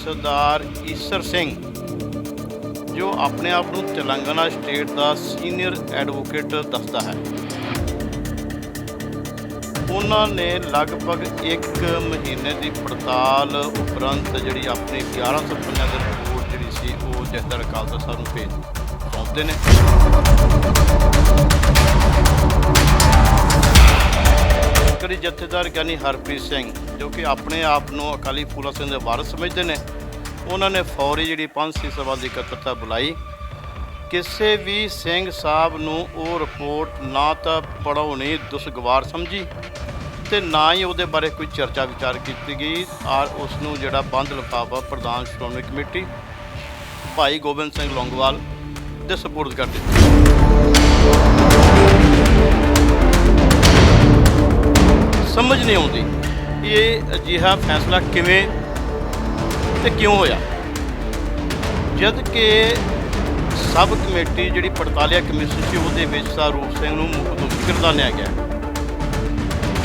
ਸਰਦਾਰ ਈਸਰ ਸਿੰਘ ਜੋ ਆਪਣੇ ਆਪ ਨੂੰ ਤੇਲੰਗਾਨਾ ਸਟੇਟ ਦਾ ਸੀਨੀਅਰ ਐਡਵੋਕੇਟ ਦੱਸਦਾ ਹੈ। ਉਹਨਾਂ ਨੇ ਲਗਭਗ 1 ਮਹੀਨੇ ਦੀ ਪੜਤਾਲ ਉਪਰੰਤ ਜਿਹੜੀ ਆਪਣੀ 1155 ਦੀ ਰਿਪੋਰਟ ਜਿਹੜੀ ਸੀ ਉਹ ਜਥੇਦਾਰ ਅਕਾਲ ਤਖ਼ਤ ਸਾਹਿਬ ਨੂੰ ਭੇਜ ਸੌਂਪਦੇ ਨੇ। ਕਰੀ ਜਥੇਦਾਰ ਗਿਆਨੀ ਹਰਪ੍ਰੀਤ ਸਿੰਘ ਜੋ ਕਿ ਆਪਣੇ ਆਪ ਨੂੰ ਅਕਾਲੀ ਫੂਲਾ ਸਿੰਘ ਦੇ ਵਾਰਸ ਸਮਝਦੇ ਨੇ, ਉਹਨਾਂ ਨੇ ਫੌਰੀ ਜਿਹੜੀ 5 ਸਭਾ ਦੀ ਇਕੱਤਰਤਾ ਬੁਲਾਈ। ਕਿਸੇ ਵੀ ਸਿੰਘ ਸਾਹਿਬ ਨੂੰ ਉਹ ਰਿਪੋਰਟ ਨਾ ਤਾਂ ਪੜ੍ਹਾਉਣੀ ਦੁਸ਼ਗਵਾਰ ਸਮਝੀ ਅਤੇ ਨਾ ਹੀ ਉਹਦੇ ਬਾਰੇ ਕੋਈ ਚਰਚਾ ਵਿਚਾਰ ਕੀਤੀ ਗਈ ਔਰ ਉਸ ਨੂੰ ਜਿਹੜਾ ਬੰਦ ਲਿਫਾਫਾ ਪ੍ਰਧਾਨ ਸ਼੍ਰੋਮਣੀ ਕਮੇਟੀ ਭਾਈ ਗੋਬਿੰਦ ਸਿੰਘ ਲੌਂਗੋਵਾਲ ਦੇ ਸਪੁਰਦ ਕਰ ਦਿੱਤਾ। ਸਮਝ ਨਹੀਂ ਆਉਂਦੀ ਇਹ ਅਜਿਹਾ ਫੈਸਲਾ ਕਿਵੇਂ ਤੇ ਕਿਉਂ ਹੋਇਆ, ਜਦ ਕਿ ਸਬ ਕਮੇਟੀ ਜਿਹੜੀ ਪੜਤਾਲੀਆ ਕਮਿਸ਼ਨ ਸੀ ਉਹਦੇ ਵਿੱਚ ਰੂਪ ਸਿੰਘ ਨੂੰ ਮੁੱਖ ਦੋਸ਼ੀ ਗਰਦਾਨਿਆ ਗਿਆ।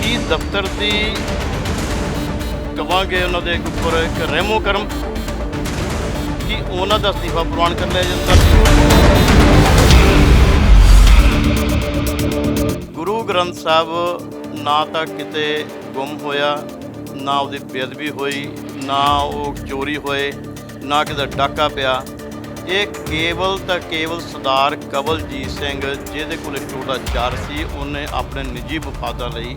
ਕੀ ਦਫ਼ਤਰ ਦੀ ਕਵਾਂਗੇ ਉਹਨਾਂ ਦੇ ਉੱਪਰ ਇੱਕ ਰਹਿਮੋ ਕਰਮ ਕਿ ਉਹਨਾਂ ਦਾ ਅਸਤੀਫਾ ਪ੍ਰਵਾਨ ਕਰ ਲਿਆ ਜਾਂਦਾ। ਗੁਰੂ ਗ੍ਰੰਥ ਸਾਹਿਬ ਨਾ ਤਾਂ ਕਿਤੇ ਗੁੰਮ ਹੋਇਆ, ਨਾ ਉਹਦੀ ਬੇਅਦਬੀ ਹੋਈ, ਨਾ ਉਹ ਚੋਰੀ ਹੋਏ, ਨਾ ਕਿਤੇ ਡਾਕਾ ਪਿਆ। ਇਹ ਕੇਵਲ ਤਾਂ ਕੇਵਲ ਸਰਦਾਰ ਕਵਲਜੀਤ ਸਿੰਘ ਜਿਹਦੇ ਕੋਲ ਸਟੋਰ ਦਾ ਚਾਰ ਸੀ, ਉਹਨੇ ਆਪਣੇ ਨਿੱਜੀ ਵਫਾਦਾਂ ਲਈ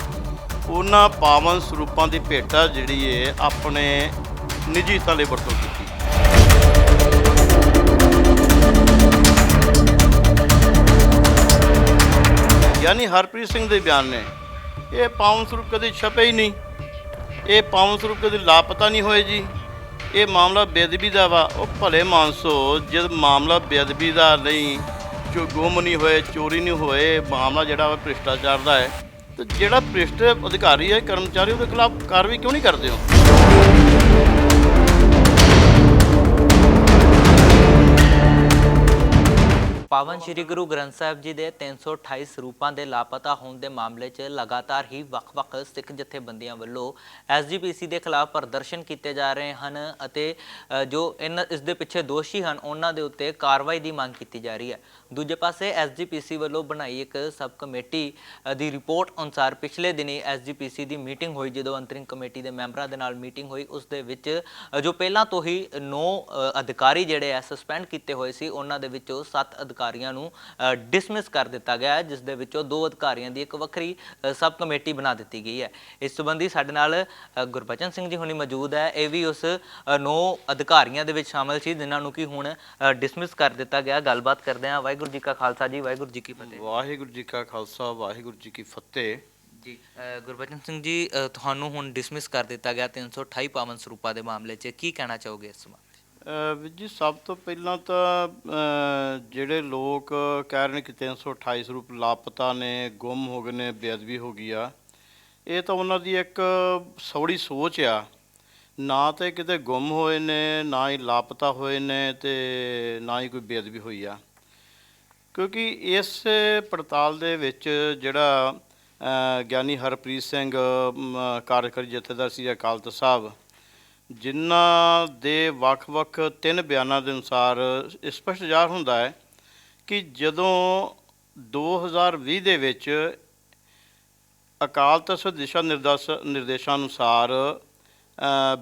ਉਹਨਾਂ ਪਾਵਨ ਸਰੂਪਾਂ ਦੀ ਭੇਟਾ ਜਿਹੜੀ ਹੈ ਆਪਣੇ ਨਿੱਜੀ ਹਿੱਤਾਂ ਲਈ ਵਰਤੋਂ ਕੀਤੀ। ਯਾਨੀ ਹਰਪ੍ਰੀਤ ਸਿੰਘ ਦੇ ਬਿਆਨ ਨੇ ਇਹ ਪਾਵਨ ਸਰੂਪ ਕਦੇ ਛਪੇ ਹੀ ਨਹੀਂ, ਇਹ ਪਾਵਨ ਸਰੂਪ ਕਦੇ ਲਾਪਤਾ ਨਹੀਂ ਹੋਏ ਜੀ। ਇਹ ਮਾਮਲਾ ਬੇਅਦਬੀ ਦਾ ਵਾ। ਉਹ ਭਲੇ ਮਾਨਸੋ, ਜਦ ਮਾਮਲਾ ਬੇਅਦਬੀ ਦਾ ਨਹੀਂ, ਜੋ ਗੁੰਮ ਨਹੀਂ ਹੋਏ, ਚੋਰੀ ਨਹੀਂ ਹੋਏ, ਮਾਮਲਾ ਜਿਹੜਾ ਵਾ ਭ੍ਰਿਸ਼ਟਾਚਾਰ ਦਾ ਹੈ, ਤੇ ਜਿਹੜਾ ਭ੍ਰਿਸ਼ਟ ਅਧਿਕਾਰੀ ਹੈ, ਕਰਮਚਾਰੀ, ਉਹਦੇ ਖਿਲਾਫ ਕਾਰਵਾਈ ਕਿਉਂ ਨਹੀਂ ਕਰਦੇ ਹੋ? ਪਾਵਨ ਸ਼੍ਰੀ ਗੁਰੂ ਗ੍ਰੰਥ ਸਾਹਿਬ ਜੀ ਦੇ 328 ਸਰੂਪਾਂ ਦੇ ਲਾਪਤਾ ਹੋਣ ਦੇ ਮਾਮਲੇ 'ਚ ਲਗਾਤਾਰ ਹੀ ਵੱਖ-ਵੱਖ ਸਿੱਖ ਜਥੇਬੰਦੀਆਂ ਵੱਲੋਂ ਐਸਜੀਪੀਸੀ ਦੇ ਖਿਲਾਫ ਪ੍ਰਦਰਸ਼ਨ ਕੀਤੇ ਜਾ ਰਹੇ ਹਨ ਅਤੇ ਜੋ ਇਸ ਦੇ ਪਿੱਛੇ ਦੋਸ਼ੀ ਹਨ ਉਹਨਾਂ ਦੇ ਉੱਤੇ ਕਾਰਵਾਈ ਦੀ ਮੰਗ ਕੀਤੀ ਜਾ ਰਹੀ ਹੈ। ਦੂਜੇ ਪਾਸੇ ਐਸਜੀਪੀਸੀ ਵੱਲੋਂ ਬਣਾਈ ਇੱਕ ਸਬ ਕਮੇਟੀ ਦੀ ਰਿਪੋਰਟ ਅਨੁਸਾਰ ਪਿਛਲੇ ਦਿਨੀ ਐਸਜੀਪੀਸੀ ਦੀ ਮੀਟਿੰਗ ਹੋਈ, ਜਦੋਂ ਅੰਤਰਿਮ ਕਮੇਟੀ ਦੇ ਮੈਂਬਰਾਂ ਦੇ ਨਾਲ ਮੀਟਿੰਗ ਹੋਈ, ਉਸ ਦੇ ਵਿੱਚ ਜੋ ਪਹਿਲਾਂ ਤੋਂ ਹੀ 9 ਅਧਿਕਾਰੀ ਜਿਹੜੇ ਆ ਸਸਪੈਂਡ ਕੀਤੇ ਹੋਏ ਸੀ, ਉਹਨਾਂ ਦੇ ਵਿੱਚੋਂ 7 ਅਧਿਕਾਰੀਆਂ ਨੂੰ ਡਿਸਮਿਸ ਕਰ ਦਿੱਤਾ ਗਿਆ ਹੈ, ਜਿਸ ਦੇ ਵਿੱਚੋਂ 2 ਅਧਿਕਾਰੀਆਂ ਦੀ ਇੱਕ ਵੱਖਰੀ ਸਬ ਕਮੇਟੀ ਬਣਾ ਦਿੱਤੀ ਗਈ ਹੈ। ਇਸ ਸੰਬੰਧੀ ਸਾਡੇ ਨਾਲ ਗੁਰਬਚਨ ਸਿੰਘ ਜੀ ਹੁਣੀ ਮੌਜੂਦ ਹੈ। ਇਹ ਵੀ ਉਸ 9 ਅਧਿਕਾਰੀਆਂ ਦੇ ਵਿੱਚ ਸ਼ਾਮਲ ਸੀ ਜਿਨ੍ਹਾਂ ਨੂੰ ਕਿ ਹੁਣ ਡਿਸਮਿਸ ਕਰ ਦਿੱਤਾ ਗਿਆ। ਗੱਲਬਾਤ ਕਰਦੇ ਹਾਂ। ਵਾਹਿਗੁਰੂ ਜੀ ਕਾ ਖਾਲਸਾ ਜੀ, ਵਾਹਿਗੁਰੂ ਜੀ ਕੀ ਫਤਿਹ। ਵਾਹਿਗੁਰੂ ਜੀ ਕਾ ਖਾਲਸਾ, ਵਾਹਿਗੁਰੂ ਜੀ ਕੀ ਫਤਿਹ। ਜੀ ਗੁਰਬਚਨ ਸਿੰਘ ਜੀ, ਤੁਹਾਨੂੰ ਹੁਣ ਡਿਸਮਿਸ ਕਰ ਦਿੱਤਾ ਗਿਆ 328 ਪਾਵਨ ਸਰੂਪਾਂ ਦੇ ਮਾਮਲੇ 'ਚ, ਕੀ ਕਹਿਣਾ ਚਾਹੋਗੇ ਇਸ ਸੰਬੰਧ? ਵੀਰ ਜੀ, ਸਭ ਤੋਂ ਪਹਿਲਾਂ ਤਾਂ ਜਿਹੜੇ ਲੋਕ ਕਹਿ ਰਹੇ ਨੇ ਕਿ 328 ਸਰੂਪ ਲਾਪਤਾ ਨੇ, ਗੁੰਮ ਹੋ ਗਏ ਨੇ, ਬੇਅਦਬੀ ਹੋ ਗਈ ਆ, ਇਹ ਤਾਂ ਉਹਨਾਂ ਦੀ ਇੱਕ ਸੌੜੀ ਸੋਚ ਆ। ਨਾ ਤਾਂ ਕਿਤੇ ਗੁੰਮ ਹੋਏ ਨੇ, ਨਾ ਹੀ ਲਾਪਤਾ ਹੋਏ ਨੇ, ਅਤੇ ਨਾ ਹੀ ਕੋਈ ਬੇਅਦਬੀ ਹੋਈ ਆ। ਕਿਉਂਕਿ ਇਸ ਪੜਤਾਲ ਦੇ ਵਿੱਚ ਜਿਹੜਾ ਗਿਆਨੀ ਹਰਪ੍ਰੀਤ ਸਿੰਘ ਕਾਰਜਕਾਰੀ ਜਥੇਦਾਰ ਸੀ ਅਕਾਲ ਤਖ਼ਤ ਸਾਹਿਬ, ਜਿਨ੍ਹਾਂ ਦੇ ਵੱਖ-ਵੱਖ 3 ਬਿਆਨਾਂ ਦੇ ਅਨੁਸਾਰ ਸਪਸ਼ਟ ਜ਼ਾਹਰ ਹੁੰਦਾ ਹੈ ਕਿ ਜਦੋਂ 2020 ਦੇ ਵਿੱਚ ਅਕਾਲ ਤਖ਼ਤ ਦਿਸ਼ਾ ਨਿਰਦੇਸ਼ਾਂ ਅਨੁਸਾਰ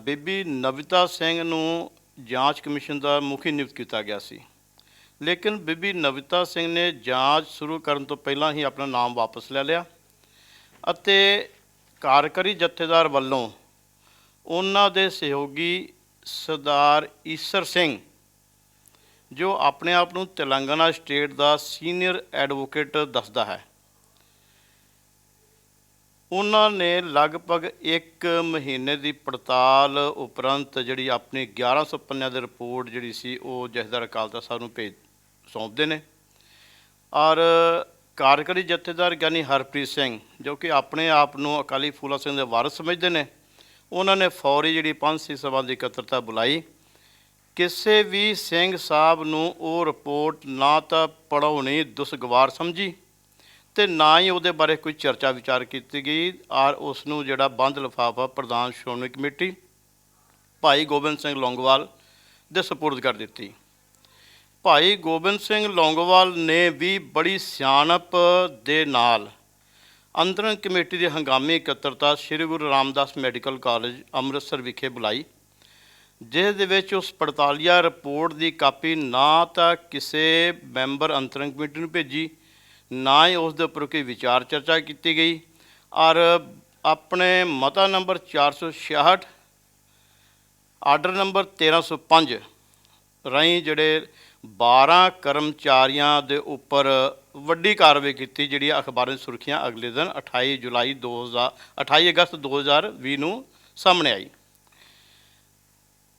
ਬੀਬੀ ਨਵਿਤਾ ਸਿੰਘ ਨੂੰ ਜਾਂਚ ਕਮਿਸ਼ਨ ਦਾ ਮੁਖੀ ਨਿਯੁਕਤ ਕੀਤਾ ਗਿਆ ਸੀ, ਲੇਕਿਨ ਬੀਬੀ ਨਵਿਤਾ ਸਿੰਘ ਨੇ ਜਾਂਚ ਸ਼ੁਰੂ ਕਰਨ ਤੋਂ ਪਹਿਲਾਂ ਹੀ ਆਪਣਾ ਨਾਮ ਵਾਪਸ ਲੈ ਲਿਆ ਅਤੇ ਕਾਰਜਕਾਰੀ ਜਥੇਦਾਰ ਵੱਲੋਂ ਉਹਨਾਂ ਦੇ ਸਹਿਯੋਗੀ ਸਰਦਾਰ ਈਸਰ ਸਿੰਘ ਜੋ ਆਪਣੇ ਆਪ ਨੂੰ ਤੇਲੰਗਾਨਾ ਸਟੇਟ ਦਾ ਸੀਨੀਅਰ ਐਡਵੋਕੇਟ ਦੱਸਦਾ ਹੈ, ਉਹਨਾਂ ਨੇ ਲਗਭਗ 1 ਮਹੀਨੇ ਦੀ ਪੜਤਾਲ ਉਪਰੰਤ ਜਿਹੜੀ ਆਪਣੀ 1155 ਦੀ ਰਿਪੋਰਟ ਜਿਹੜੀ ਸੀ ਉਹ ਜਥੇਦਾਰ ਅਕਾਲ ਤਖ਼ਤ ਸਾਹਿਬ ਨੂੰ ਭੇਜ ਸੌਂਪਦੇ ਨੇ। ਔਰ ਕਾਰਜਕਾਰੀ ਜਥੇਦਾਰ ਗਿਆਨੀ ਹਰਪ੍ਰੀਤ ਸਿੰਘ ਜੋ ਕਿ ਆਪਣੇ ਆਪ ਨੂੰ ਅਕਾਲੀ ਫੂਲਾ ਸਿੰਘ ਦੇ ਵਾਰਸ ਸਮਝਦੇ ਨੇ, ਉਹਨਾਂ ਨੇ ਫੌਰੀ ਜਿਹੜੀ 5 ਸਭਾ ਦੀ ਇਕੱਤਰਤਾ ਬੁਲਾਈ। ਕਿਸੇ ਵੀ ਸਿੰਘ ਸਾਹਿਬ ਨੂੰ ਉਹ ਰਿਪੋਰਟ ਨਾ ਤਾਂ ਪੜ੍ਹਾਉਣੀ ਦੁਸ਼ਗਵਾਰ ਸਮਝੀ ਅਤੇ ਨਾ ਹੀ ਉਹਦੇ ਬਾਰੇ ਕੋਈ ਚਰਚਾ ਵਿਚਾਰ ਕੀਤੀ ਗਈ ਔਰ ਉਸ ਨੂੰ ਜਿਹੜਾ ਬੰਦ ਲਿਫਾਫਾ ਪ੍ਰਧਾਨ ਸ਼੍ਰੋਮਣੀ ਕਮੇਟੀ ਭਾਈ ਗੋਬਿੰਦ ਸਿੰਘ ਲੌਂਗੋਵਾਲ ਦੇ ਸਪੁਰਦ ਕਰ ਦਿੱਤੀ। ਭਾਈ ਗੋਬਿੰਦ ਸਿੰਘ ਲੌਂਗੋਵਾਲ ਨੇ ਵੀ ਬੜੀ ਸਿਆਣਪ ਦੇ ਨਾਲ ਅੰਤਰੰਗ ਕਮੇਟੀ ਦੀ ਹੰਗਾਮੀ ਇਕੱਤਰਤਾ ਸ੍ਰੀ ਗੁਰੂ ਰਾਮਦਾਸ ਮੈਡੀਕਲ ਕਾਲਜ ਅੰਮ੍ਰਿਤਸਰ ਵਿਖੇ ਬੁਲਾਈ, ਜਿਸ ਦੇ ਵਿੱਚ ਉਸ ਪੜਤਾਲੀਆ ਰਿਪੋਰਟ ਦੀ ਕਾਪੀ ਨਾ ਤਾਂ ਕਿਸੇ ਮੈਂਬਰ ਅੰਤਰੰਗ ਕਮੇਟੀ ਨੂੰ ਭੇਜੀ, ਨਾ ਹੀ ਉਸ ਦੇ ਉੱਪਰ ਕੋਈ ਵਿਚਾਰ ਚਰਚਾ ਕੀਤੀ ਗਈ। ਔਰ ਆਪਣੇ ਮਤਾ ਨੰਬਰ 466 ਆਰਡਰ ਨੰਬਰ 1305 ਰਾਹੀਂ ਜਿਹੜੇ 12 ਕਰਮਚਾਰੀਆਂ ਦੇ ਉੱਪਰ ਵੱਡੀ ਕਾਰਵਾਈ ਕੀਤੀ, ਜਿਹੜੀ ਅਖਬਾਰਾਂ ਦੀ ਸੁਰਖੀਆਂ ਅਗਲੇ ਦਿਨ 28 ਅਗਸਤ 2020 ਨੂੰ ਸਾਹਮਣੇ ਆਈ।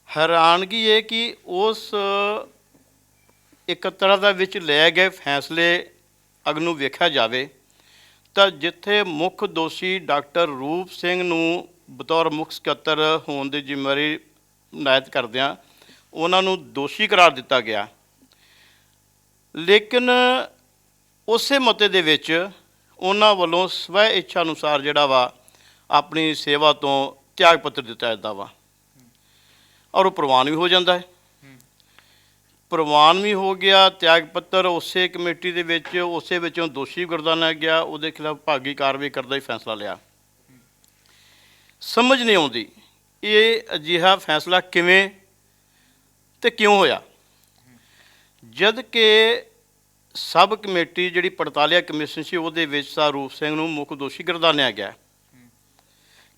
ਹੈਰਾਨਗੀ ਇਹ ਕਿ ਉਸ ਇਕੱਤਰਤਾ ਵਿੱਚ ਲਏ ਗਏ ਫੈਸਲੇ ਅਗਨੂੰ ਵੇਖਿਆ ਜਾਵੇ ਤਾਂ ਜਿੱਥੇ ਮੁੱਖ ਦੋਸ਼ੀ ਡਾਕਟਰ ਰੂਪ ਸਿੰਘ ਨੂੰ ਬਤੌਰ ਮੁੱਖ ਸਕੱਤਰ ਹੋਣ ਦੀ ਜ਼ਿੰਮੇਵਾਰੀ ਨਾਇਤ ਕਰਦਿਆਂ ਉਹਨਾਂ ਨੂੰ ਦੋਸ਼ੀ ਕਰਾਰ ਦਿੱਤਾ ਗਿਆ, ਲੇਕਿਨ ਉਸੇ ਮਤੇ ਦੇ ਵਿੱਚ ਉਹਨਾਂ ਵੱਲੋਂ ਸਵੈ ਇੱਛਾ ਅਨੁਸਾਰ ਜਿਹੜਾ ਵਾ ਆਪਣੀ ਸੇਵਾ ਤੋਂ ਤਿਆਗ ਪੱਤਰ ਦਿੱਤਾ ਜਾਂਦਾ ਵਾ ਔਰ ਉਹ ਪ੍ਰਵਾਨ ਵੀ ਹੋ ਜਾਂਦਾ ਹੈ। ਪ੍ਰਵਾਨ ਵੀ ਹੋ ਗਿਆ ਤਿਆਗ ਪੱਤਰ, ਉਸੇ ਕਮੇਟੀ ਦੇ ਵਿੱਚ ਉਸੇ ਵਿੱਚੋਂ ਦੋਸ਼ੀ ਗਰਦਾਨਿਆ ਗਿਆ, ਉਹਦੇ ਖਿਲਾਫ ਭਾਗੀ ਕਾਰਵਾਈ ਕਰਨ ਦਾ ਹੀ ਫੈਸਲਾ ਲਿਆ। ਸਮਝ ਨਹੀਂ ਆਉਂਦੀ ਇਹ ਅਜਿਹਾ ਫੈਸਲਾ ਕਿਵੇਂ ਤੇ ਕਿਉਂ ਹੋਇਆ, ਜਦ ਕਿ ਸਬ ਕਮੇਟੀ ਜਿਹੜੀ ਪੜਤਾਲੀਆ ਕਮਿਸ਼ਨ ਸੀ ਉਹਦੇ ਵਿੱਚ ਤਾਂ ਰੂਪ ਸਿੰਘ ਨੂੰ ਮੁੱਖ ਦੋਸ਼ੀ ਗਰਦਾਨਿਆ ਗਿਆ।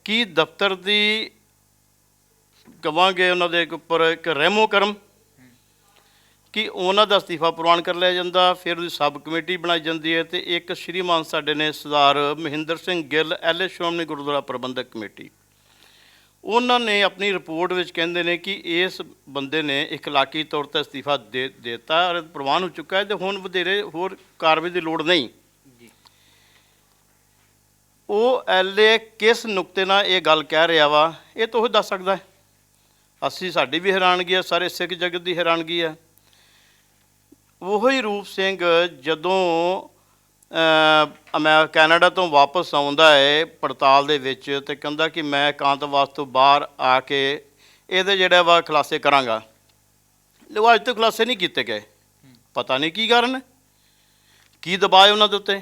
ਕੀ ਦਫ਼ਤਰ ਦੀ ਕਵਾਂਗੇ ਉਹਨਾਂ ਦੇ ਉੱਪਰ ਇੱਕ ਰਹਿਮੋ ਕਰਮ ਕਿ ਉਹਨਾਂ ਦਾ ਅਸਤੀਫਾ ਪ੍ਰਵਾਨ ਕਰ ਲਿਆ ਜਾਂਦਾ, ਫਿਰ ਉਹਦੀ ਸਬ ਕਮੇਟੀ ਬਣਾਈ ਜਾਂਦੀ ਹੈ, ਅਤੇ ਇੱਕ ਸ਼੍ਰੀਮਾਨ ਸਾਡੇ ਨੇ ਸਰਦਾਰ ਮਹਿੰਦਰ ਸਿੰਘ ਗਿੱਲ ਐਲ ਸ਼੍ਰੋਮਣੀ ਗੁਰਦੁਆਰਾ ਪ੍ਰਬੰਧਕ ਕਮੇਟੀ, ਉਹਨਾਂ ਨੇ ਆਪਣੀ ਰਿਪੋਰਟ ਵਿੱਚ ਕਹਿੰਦੇ ਨੇ ਕਿ ਇਸ ਬੰਦੇ ਨੇ ਇਖਲਾਕੀ ਤੌਰ 'ਤੇ ਅਸਤੀਫਾ ਦੇ ਦਿੱਤਾ ਔਰ ਪ੍ਰਵਾਨ ਹੋ ਚੁੱਕਾ ਹੈ ਅਤੇ ਹੁਣ ਵਧੇਰੇ ਹੋਰ ਕਾਰਵਾਈ ਦੀ ਲੋੜ ਨਹੀਂ। ਉਹ ਐਲਏ ਕਿਸ ਨੁਕਤੇ ਨਾਲ ਇਹ ਗੱਲ ਕਹਿ ਰਿਹਾ ਵਾ, ਇਹ ਤਾਂ ਉਹ ਦੱਸ ਸਕਦਾ ਹੈ। ਸਾਡੀ ਵੀ ਹੈਰਾਨਗੀ ਹੈ, ਸਾਰੇ ਸਿੱਖ ਜਗਤ ਦੀ ਹੈਰਾਨਗੀ ਹੈ। ਉਹੀ ਰੂਪ ਸਿੰਘ ਜਦੋਂ ਮੈਂ ਕੈਨੇਡਾ ਤੋਂ ਵਾਪਸ ਆਉਂਦਾ ਹੈ ਪੜਤਾਲ ਦੇ ਵਿੱਚ ਅਤੇ ਕਹਿੰਦਾ ਕਿ ਮੈਂ ਇਕਾਂਤਵਾਸ ਤੋਂ ਬਾਹਰ ਆ ਕੇ ਇਹਦੇ ਜਿਹੜਾ ਵਾ ਖੁਲਾਸੇ ਕਰਾਂਗਾ, ਲੇਕਿਨ ਅੱਜ ਤੱਕ ਖੁਲਾਸੇ ਨਹੀਂ ਕੀਤੇ ਗਏ। ਪਤਾ ਨਹੀਂ ਕੀ ਕਾਰਨ, ਕੀ ਦਬਾਅ ਉਹਨਾਂ ਦੇ ਉੱਤੇ।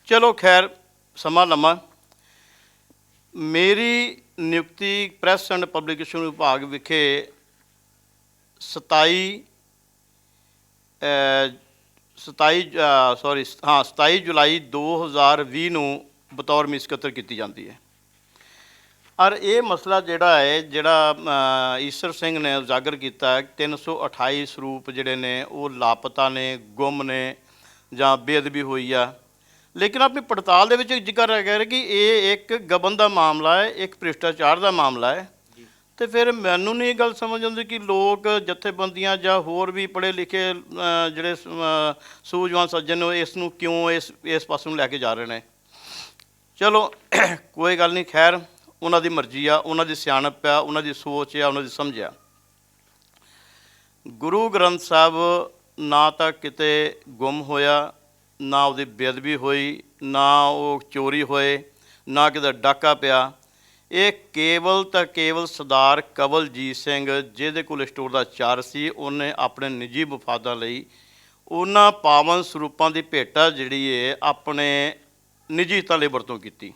ਚਲੋ ਖੈਰ, ਸਮਾਂ ਲੰਮਾ। ਮੇਰੀ ਨਿਯੁਕਤੀ ਪ੍ਰੈਸ ਐਂਡ ਪਬਲੀਕੇਸ਼ਨ ਵਿਭਾਗ ਵਿਖੇ 27 ਜੁਲਾਈ 2020 ਨੂੰ ਬਤੌਰ ਮੀਤ ਸਕੱਤਰ ਕੀਤੀ ਜਾਂਦੀ ਹੈ। ਔਰ ਇਹ ਮਸਲਾ ਜਿਹੜਾ ਹੈ, ਜਿਹੜਾ ਈਸ਼ਰ ਸਿੰਘ ਨੇ ਉਜਾਗਰ ਕੀਤਾ, 328 ਸਰੂਪ ਜਿਹੜੇ ਨੇ ਉਹ ਲਾਪਤਾ ਨੇ, ਗੁੰਮ ਨੇ ਜਾਂ ਬੇਅਦਬੀ ਹੋਈ ਆ, ਲੇਕਿਨ ਆਪਣੀ ਪੜਤਾਲ ਦੇ ਵਿੱਚ ਜ਼ਿਕਰ ਹੈਗਾ ਕਿ ਇਹ ਇੱਕ ਗਬਨ ਦਾ ਮਾਮਲਾ ਹੈ, ਇੱਕ ਭ੍ਰਿਸ਼ਟਾਚਾਰ ਦਾ ਮਾਮਲਾ ਹੈ। ਅਤੇ ਫਿਰ ਮੈਨੂੰ ਨਹੀਂ ਇਹ ਗੱਲ ਸਮਝ ਆਉਂਦੀ ਕਿ ਲੋਕ ਜਥੇਬੰਦੀਆਂ ਜਾਂ ਹੋਰ ਵੀ ਪੜ੍ਹੇ ਲਿਖੇ ਜਿਹੜੇ ਸੂਝਵਾਨ ਸੱਜਣ ਨੇ ਇਸ ਨੂੰ ਕਿਉਂ ਇਸ ਪਾਸੇ ਨੂੰ ਲੈ ਕੇ ਜਾ ਰਹੇ ਨੇ। ਚਲੋ ਕੋਈ ਗੱਲ ਨਹੀਂ, ਖੈਰ ਉਹਨਾਂ ਦੀ ਮਰਜ਼ੀ ਆ, ਉਹਨਾਂ ਦੀ ਸਿਆਣਪ ਆ, ਉਹਨਾਂ ਦੀ ਸੋਚ ਆ, ਉਹਨਾਂ ਦੀ ਸਮਝ ਆ। ਗੁਰੂ ਗ੍ਰੰਥ ਸਾਹਿਬ ਨਾ ਤਾਂ ਕਿਤੇ ਗੁੰਮ ਹੋਇਆ, ਨਾ ਉਹਦੀ ਬੇਅਦਬੀ ਹੋਈ, ਨਾ ਉਹ ਚੋਰੀ ਹੋਏ, ਨਾ ਕਿਤੇ ਡਾਕਾ ਪਿਆ। ਇਹ ਕੇਵਲ ਤਾਂ ਕੇਵਲ ਸਰਦਾਰ ਕਵਲਜੀਤ ਸਿੰਘ, ਜਿਹਦੇ ਕੋਲ ਸਟੋਰ ਦਾ ਚਾਰ ਸੀ, ਉਹਨੇ ਆਪਣੇ ਨਿੱਜੀ ਵਫਾਦਾਂ ਲਈ ਉਹਨਾਂ ਪਾਵਨ ਸਰੂਪਾਂ ਦੀ ਭੇਟਾ ਜਿਹੜੀ ਹੈ ਆਪਣੇ ਨਿੱਜੀ ਹਿੱਤਾਂ ਲਈ ਵਰਤੋਂ ਕੀਤੀ।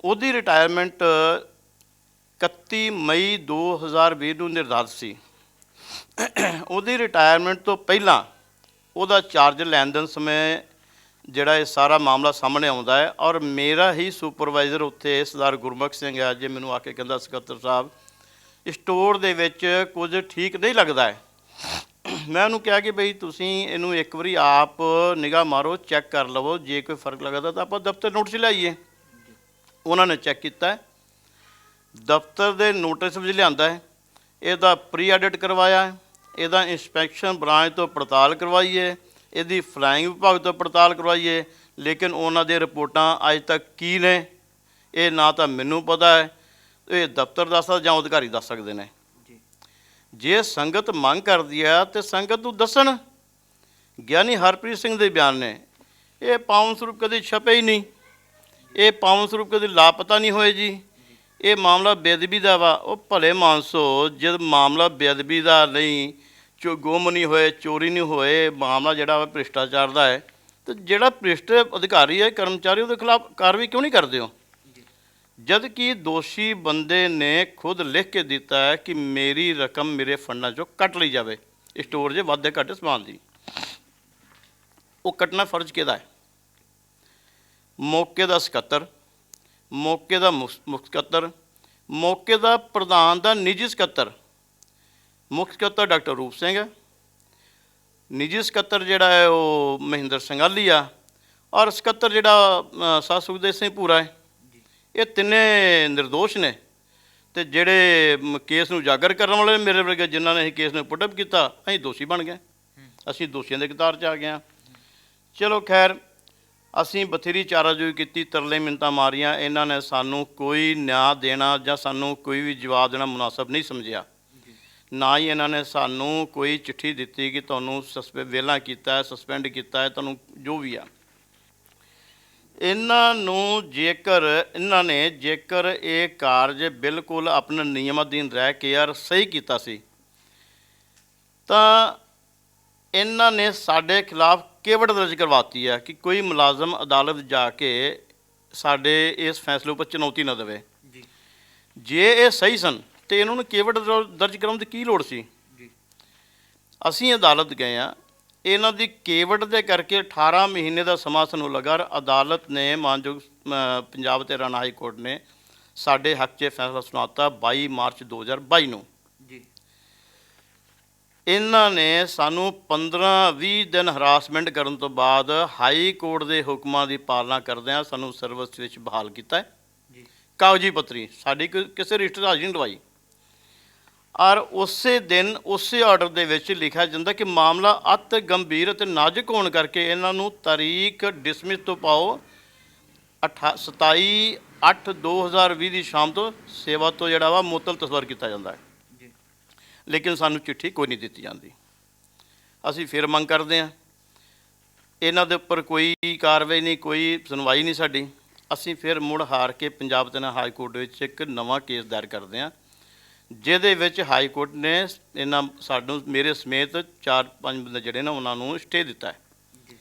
ਉਹਦੀ ਰਿਟਾਇਰਮੈਂਟ 31 ਮਈ 2020 ਨੂੰ ਨਿਰਧਾਰਿਤ ਸੀ। ਉਹਦੀ ਰਿਟਾਇਰਮੈਂਟ ਤੋਂ ਪਹਿਲਾਂ ਉਹਦਾ ਚਾਰਜ ਲੈਣ ਦੇਣ ਸਮੇਂ ਜਿਹੜਾ ਇਹ ਸਾਰਾ ਮਾਮਲਾ ਸਾਹਮਣੇ ਆਉਂਦਾ ਹੈ, ਔਰ ਮੇਰਾ ਹੀ ਸੁਪਰਵਾਈਜ਼ਰ ਉੱਥੇ ਸਰਦਾਰ ਗੁਰਮੁਖ ਸਿੰਘ ਹੈ, ਜੇ ਮੈਨੂੰ ਆ ਕੇ ਕਹਿੰਦਾ ਸਕੱਤਰ ਸਾਹਿਬ ਸਟੋਰ ਦੇ ਵਿੱਚ ਕੁਝ ਠੀਕ ਨਹੀਂ ਲੱਗਦਾ ਹੈ। ਮੈਂ ਉਹਨੂੰ ਕਿਹਾ ਕਿ ਬਈ ਤੁਸੀਂ ਇਹਨੂੰ ਇੱਕ ਵਾਰੀ ਆਪ ਨਿਗਾਹ ਮਾਰੋ, ਚੈੱਕ ਕਰ ਲਵੋ, ਜੇ ਕੋਈ ਫਰਕ ਲੱਗਦਾ ਤਾਂ ਆਪਾਂ ਦਫ਼ਤਰ ਨੋਟਿਸ ਲਿਆਈਏ। ਉਹਨਾਂ ਨੇ ਚੈੱਕ ਕੀਤਾ, ਦਫ਼ਤਰ ਦੇ ਨੋਟਿਸ ਵਿੱਚ ਲਿਆਂਦਾ ਹੈ, ਇਹਦਾ ਪ੍ਰੀ ਆਡਿਟ ਕਰਵਾਇਆ, ਇਹਦਾ ਇੰਸਪੈਕਸ਼ਨ ਬ੍ਰਾਂਚ ਤੋਂ ਪੜਤਾਲ ਕਰਵਾਈ ਹੈ, ਇਹਦੀ ਫਲਾਇੰਗ ਵਿਭਾਗ ਤੋਂ ਪੜਤਾਲ ਕਰਵਾਈਏ, ਲੇਕਿਨ ਉਹਨਾਂ ਦੀਆਂ ਰਿਪੋਰਟਾਂ ਅੱਜ ਤੱਕ ਕੀ ਨੇ ਇਹ ਨਾ ਤਾਂ ਮੈਨੂੰ ਪਤਾ ਹੈ, ਇਹ ਦਫ਼ਤਰ ਦੱਸ ਸਕਦਾ ਜਾਂ ਅਧਿਕਾਰੀ ਦੱਸ ਸਕਦੇ ਨੇ। ਜੇ ਸੰਗਤ ਮੰਗ ਕਰਦੀ ਆ ਤਾਂ ਸੰਗਤ ਨੂੰ ਦੱਸਣ। ਗਿਆਨੀ ਹਰਪ੍ਰੀਤ ਸਿੰਘ ਦੇ ਬਿਆਨ ਨੇ, ਇਹ ਪਾਵਨ ਸਰੂਪ ਕਦੇ ਛਪੇ ਹੀ ਨਹੀਂ, ਇਹ ਪਾਵਨ ਸਰੂਪ ਕਦੇ ਲਾਪਤਾ ਨਹੀਂ ਹੋਏ ਜੀ, ਇਹ ਮਾਮਲਾ ਬੇਅਦਬੀ ਦਾ ਵਾ। ਉਹ ਭਲੇ ਮਾਨਸੋ, ਜਦ ਮਾਮਲਾ ਬੇਅਦਬੀ ਦਾ ਨਹੀਂ, ਗੁੰਮ ਨਹੀਂ ਹੋਏ, ਚੋਰੀ ਨਹੀਂ ਹੋਏ, ਮਾਮਲਾ ਜਿਹੜਾ ਵਾ ਭ੍ਰਿਸ਼ਟਾਚਾਰ ਦਾ ਹੈ, ਤੇ ਜਿਹੜਾ ਭ੍ਰਿਸ਼ਟ ਅਧਿਕਾਰੀ ਹੈ, ਕਰਮਚਾਰੀ, ਉਹਦੇ ਖਿਲਾਫ ਕਾਰਵਾਈ ਕਿਉਂ ਨਹੀਂ ਕਰਦੇ ਹੋ? ਜਦ ਕਿ ਦੋਸ਼ੀ ਬੰਦੇ ਨੇ ਖੁਦ ਲਿਖ ਕੇ ਦਿੱਤਾ ਹੈ ਕਿ ਮੇਰੀ ਰਕਮ ਮੇਰੇ ਫੰਡਾਂ 'ਚੋਂ ਕੱਟ ਲਈ ਜਾਵੇ, ਸਟੋਰ 'ਚ ਵਾਧੇ ਘਾਟੇ ਸਮਾਨ ਦੀ। ਉਹ ਕੱਟਣਾ ਫਰਜ਼ ਕਿਹਦਾ ਹੈ? ਮੌਕੇ ਦਾ ਸਕੱਤਰ, ਮੌਕੇ ਦਾ ਮੁੱਖ ਸਕੱਤਰ, ਮੌਕੇ ਦਾ ਪ੍ਰਧਾਨ ਦਾ ਨਿੱਜੀ ਸਕੱਤਰ। ਮੁੱਖ ਸਕੱਤਰ ਡਾਕਟਰ ਰੂਪ ਸਿੰਘ ਹੈ, ਨਿੱਜੀ ਸਕੱਤਰ ਜਿਹੜਾ ਹੈ ਉਹ ਮਹਿੰਦਰ ਸਿੰਘਾਲੀ ਆ, ਔਰ ਸਕੱਤਰ ਜਿਹੜਾ ਸਰ ਸੁਖਦੇਵ ਸਿੰਘ ਭੂਰਾ ਹੈ। ਇਹ ਤਿੰਨੇ ਨਿਰਦੋਸ਼ ਨੇ, ਤੇ ਜਿਹੜੇ ਕੇਸ ਨੂੰ ਉਜਾਗਰ ਕਰਨ ਵਾਲੇ ਮੇਰੇ ਵਰਗੇ ਜਿਨ੍ਹਾਂ ਨੇ ਇਹ ਕੇਸ ਨੂੰ ਪੁੱਟ ਅਪ ਕੀਤਾ, ਅਸੀਂ ਦੋਸ਼ੀ ਬਣ ਗਏ, ਅਸੀਂ ਦੋਸ਼ੀਆਂ ਦੇ ਕਤਾਰ 'ਚ ਆ ਗਏ ਹਾਂ। ਚਲੋ ਖੈਰ, ਅਸੀਂ ਬਥੇਰੀ ਚਾਰਾਜੋਈ ਕੀਤੀ, ਤਰਲੇ ਮਿੰਨਤਾਂ ਮਾਰੀਆਂ, ਇਹਨਾਂ ਨੇ ਸਾਨੂੰ ਕੋਈ ਨਿਆਂ ਦੇਣਾ ਜਾਂ ਸਾਨੂੰ ਕੋਈ ਵੀ ਜਵਾਬ ਦੇਣਾ ਮੁਨਾਸਬ ਨਹੀਂ ਸਮਝਿਆ। ਨਾ ਹੀ ਇਹਨਾਂ ਨੇ ਸਾਨੂੰ ਕੋਈ ਚਿੱਠੀ ਦਿੱਤੀ ਕਿ ਤੁਹਾਨੂੰ ਵਿਹਲਾ ਕੀਤਾ ਹੈ, ਸਸਪੈਂਡ ਕੀਤਾ ਹੈ, ਤੁਹਾਨੂੰ ਜੋ ਵੀ ਆ। ਇਹਨਾਂ ਨੂੰ ਜੇਕਰ ਇਹ ਕਾਰਜ ਬਿਲਕੁਲ ਆਪਣੇ ਨਿਯਮ ਅਧੀਨ ਰਹਿ ਕੇ ਯਾਰ ਸਹੀ ਕੀਤਾ ਸੀ, ਤਾਂ ਇਹਨਾਂ ਨੇ ਸਾਡੇ ਖਿਲਾਫ ਕੇਵਟ ਦਰਜ ਕਰਵਾਤੀ ਹੈ ਕਿ ਕੋਈ ਮੁਲਾਜ਼ਮ ਅਦਾਲਤ ਜਾ ਕੇ ਸਾਡੇ ਇਸ ਫੈਸਲੇ ਉੱਪਰ ਚੁਣੌਤੀ ਨਾ ਦੇਵੇ। ਜੇ ਇਹ ਸਹੀ ਸਨ ਤੇ ਇਹਨਾਂ ਨੂੰ ਕੇਵਟ ਦਰਜ ਕਰਾਉਣ ਦੀ ਕੀ ਲੋੜ ਸੀ? ਅਸੀਂ ਅਦਾਲਤ ਗਏ ਹਾਂ, ਇਹਨਾਂ ਦੀ ਕੇਵਟ ਦੇ ਕਰਕੇ 18 ਮਹੀਨੇ ਦਾ ਸਮਾਂ ਸਾਨੂੰ ਲੱਗਾ। ਅਦਾਲਤ ਨੇ, ਮਾਨਯੋਗ ਪੰਜਾਬ ਤੇ ਹਰਿਆਣਾ ਹਾਈ ਕੋਰਟ ਨੇ ਸਾਡੇ ਹੱਕ 'ਚ ਫੈਸਲਾ ਸੁਣਾਤਾ 22 ਮਾਰਚ 2022 ਨੂੰ। ਇਹਨਾਂ ਨੇ ਸਾਨੂੰ 15-20 ਦਿਨ ਹਰਾਸਮੈਂਟ ਕਰਨ ਤੋਂ ਬਾਅਦ ਹਾਈ ਕੋਰਟ ਦੇ ਹੁਕਮਾਂ ਦੀ ਪਾਲਣਾ ਕਰਦਿਆਂ ਸਾਨੂੰ ਸਰਵਿਸ ਵਿੱਚ ਬਹਾਲ ਕੀਤਾ ਹੈ। ਕਾਗਜ਼ੀ ਪੱਤਰੀ ਸਾਡੀ ਕਿਸੇ ਰਜਿਸਟਰ ਹਾਜ਼ਰੀ ਨਹੀਂ ਲਵਾਈ, ਔਰ ਉਸੇ ਦਿਨ ਉਸੇ ਆਰਡਰ ਦੇ ਵਿੱਚ ਲਿਖਿਆ ਜਾਂਦਾ ਕਿ ਮਾਮਲਾ ਅਤ ਗੰਭੀਰ ਅਤੇ ਨਾਜ਼ੁਕ ਹੋਣ ਕਰਕੇ ਇਹਨਾਂ ਨੂੰ ਤਾਰੀਖ ਡਿਸਮਿਸ ਤੋਂ ਪਾਓ 27/8/2020 ਦੀ ਸ਼ਾਮ ਤੋਂ ਸੇਵਾ ਤੋਂ ਜਿਹੜਾ ਵਾ ਮੁਅੱਤਲ ਤਸਵਰ ਕੀਤਾ ਜਾਂਦਾ ਹੈ। ਲੇਕਿਨ ਸਾਨੂੰ ਚਿੱਠੀ ਕੋਈ ਨਹੀਂ ਦਿੱਤੀ ਜਾਂਦੀ। ਅਸੀਂ ਫਿਰ ਮੰਗ ਕਰਦੇ ਹਾਂ, ਇਹਨਾਂ ਦੇ ਉੱਪਰ ਕੋਈ ਕਾਰਵਾਈ ਨਹੀਂ, ਕੋਈ ਸੁਣਵਾਈ ਨਹੀਂ ਸਾਡੀ। ਅਸੀਂ ਫਿਰ ਮੁੜ ਹਾਰ ਕੇ ਪੰਜਾਬ ਤੇ ਹਾਈ ਕੋਰਟ ਵਿੱਚ ਇੱਕ ਨਵਾਂ ਕੇਸ ਦਾਇਰ ਕਰਦੇ ਹਾਂ, ਜਿਹਦੇ ਵਿੱਚ ਹਾਈ ਕੋਰਟ ਨੇ ਇਹਨਾਂ ਸਾਨੂੰ, ਮੇਰੇ ਸਮੇਤ 4-5 ਬੰਦੇ ਜਿਹੜੇ ਨੇ ਉਹਨਾਂ ਨੂੰ ਸਟੇ ਦਿੱਤਾ ਹੈ,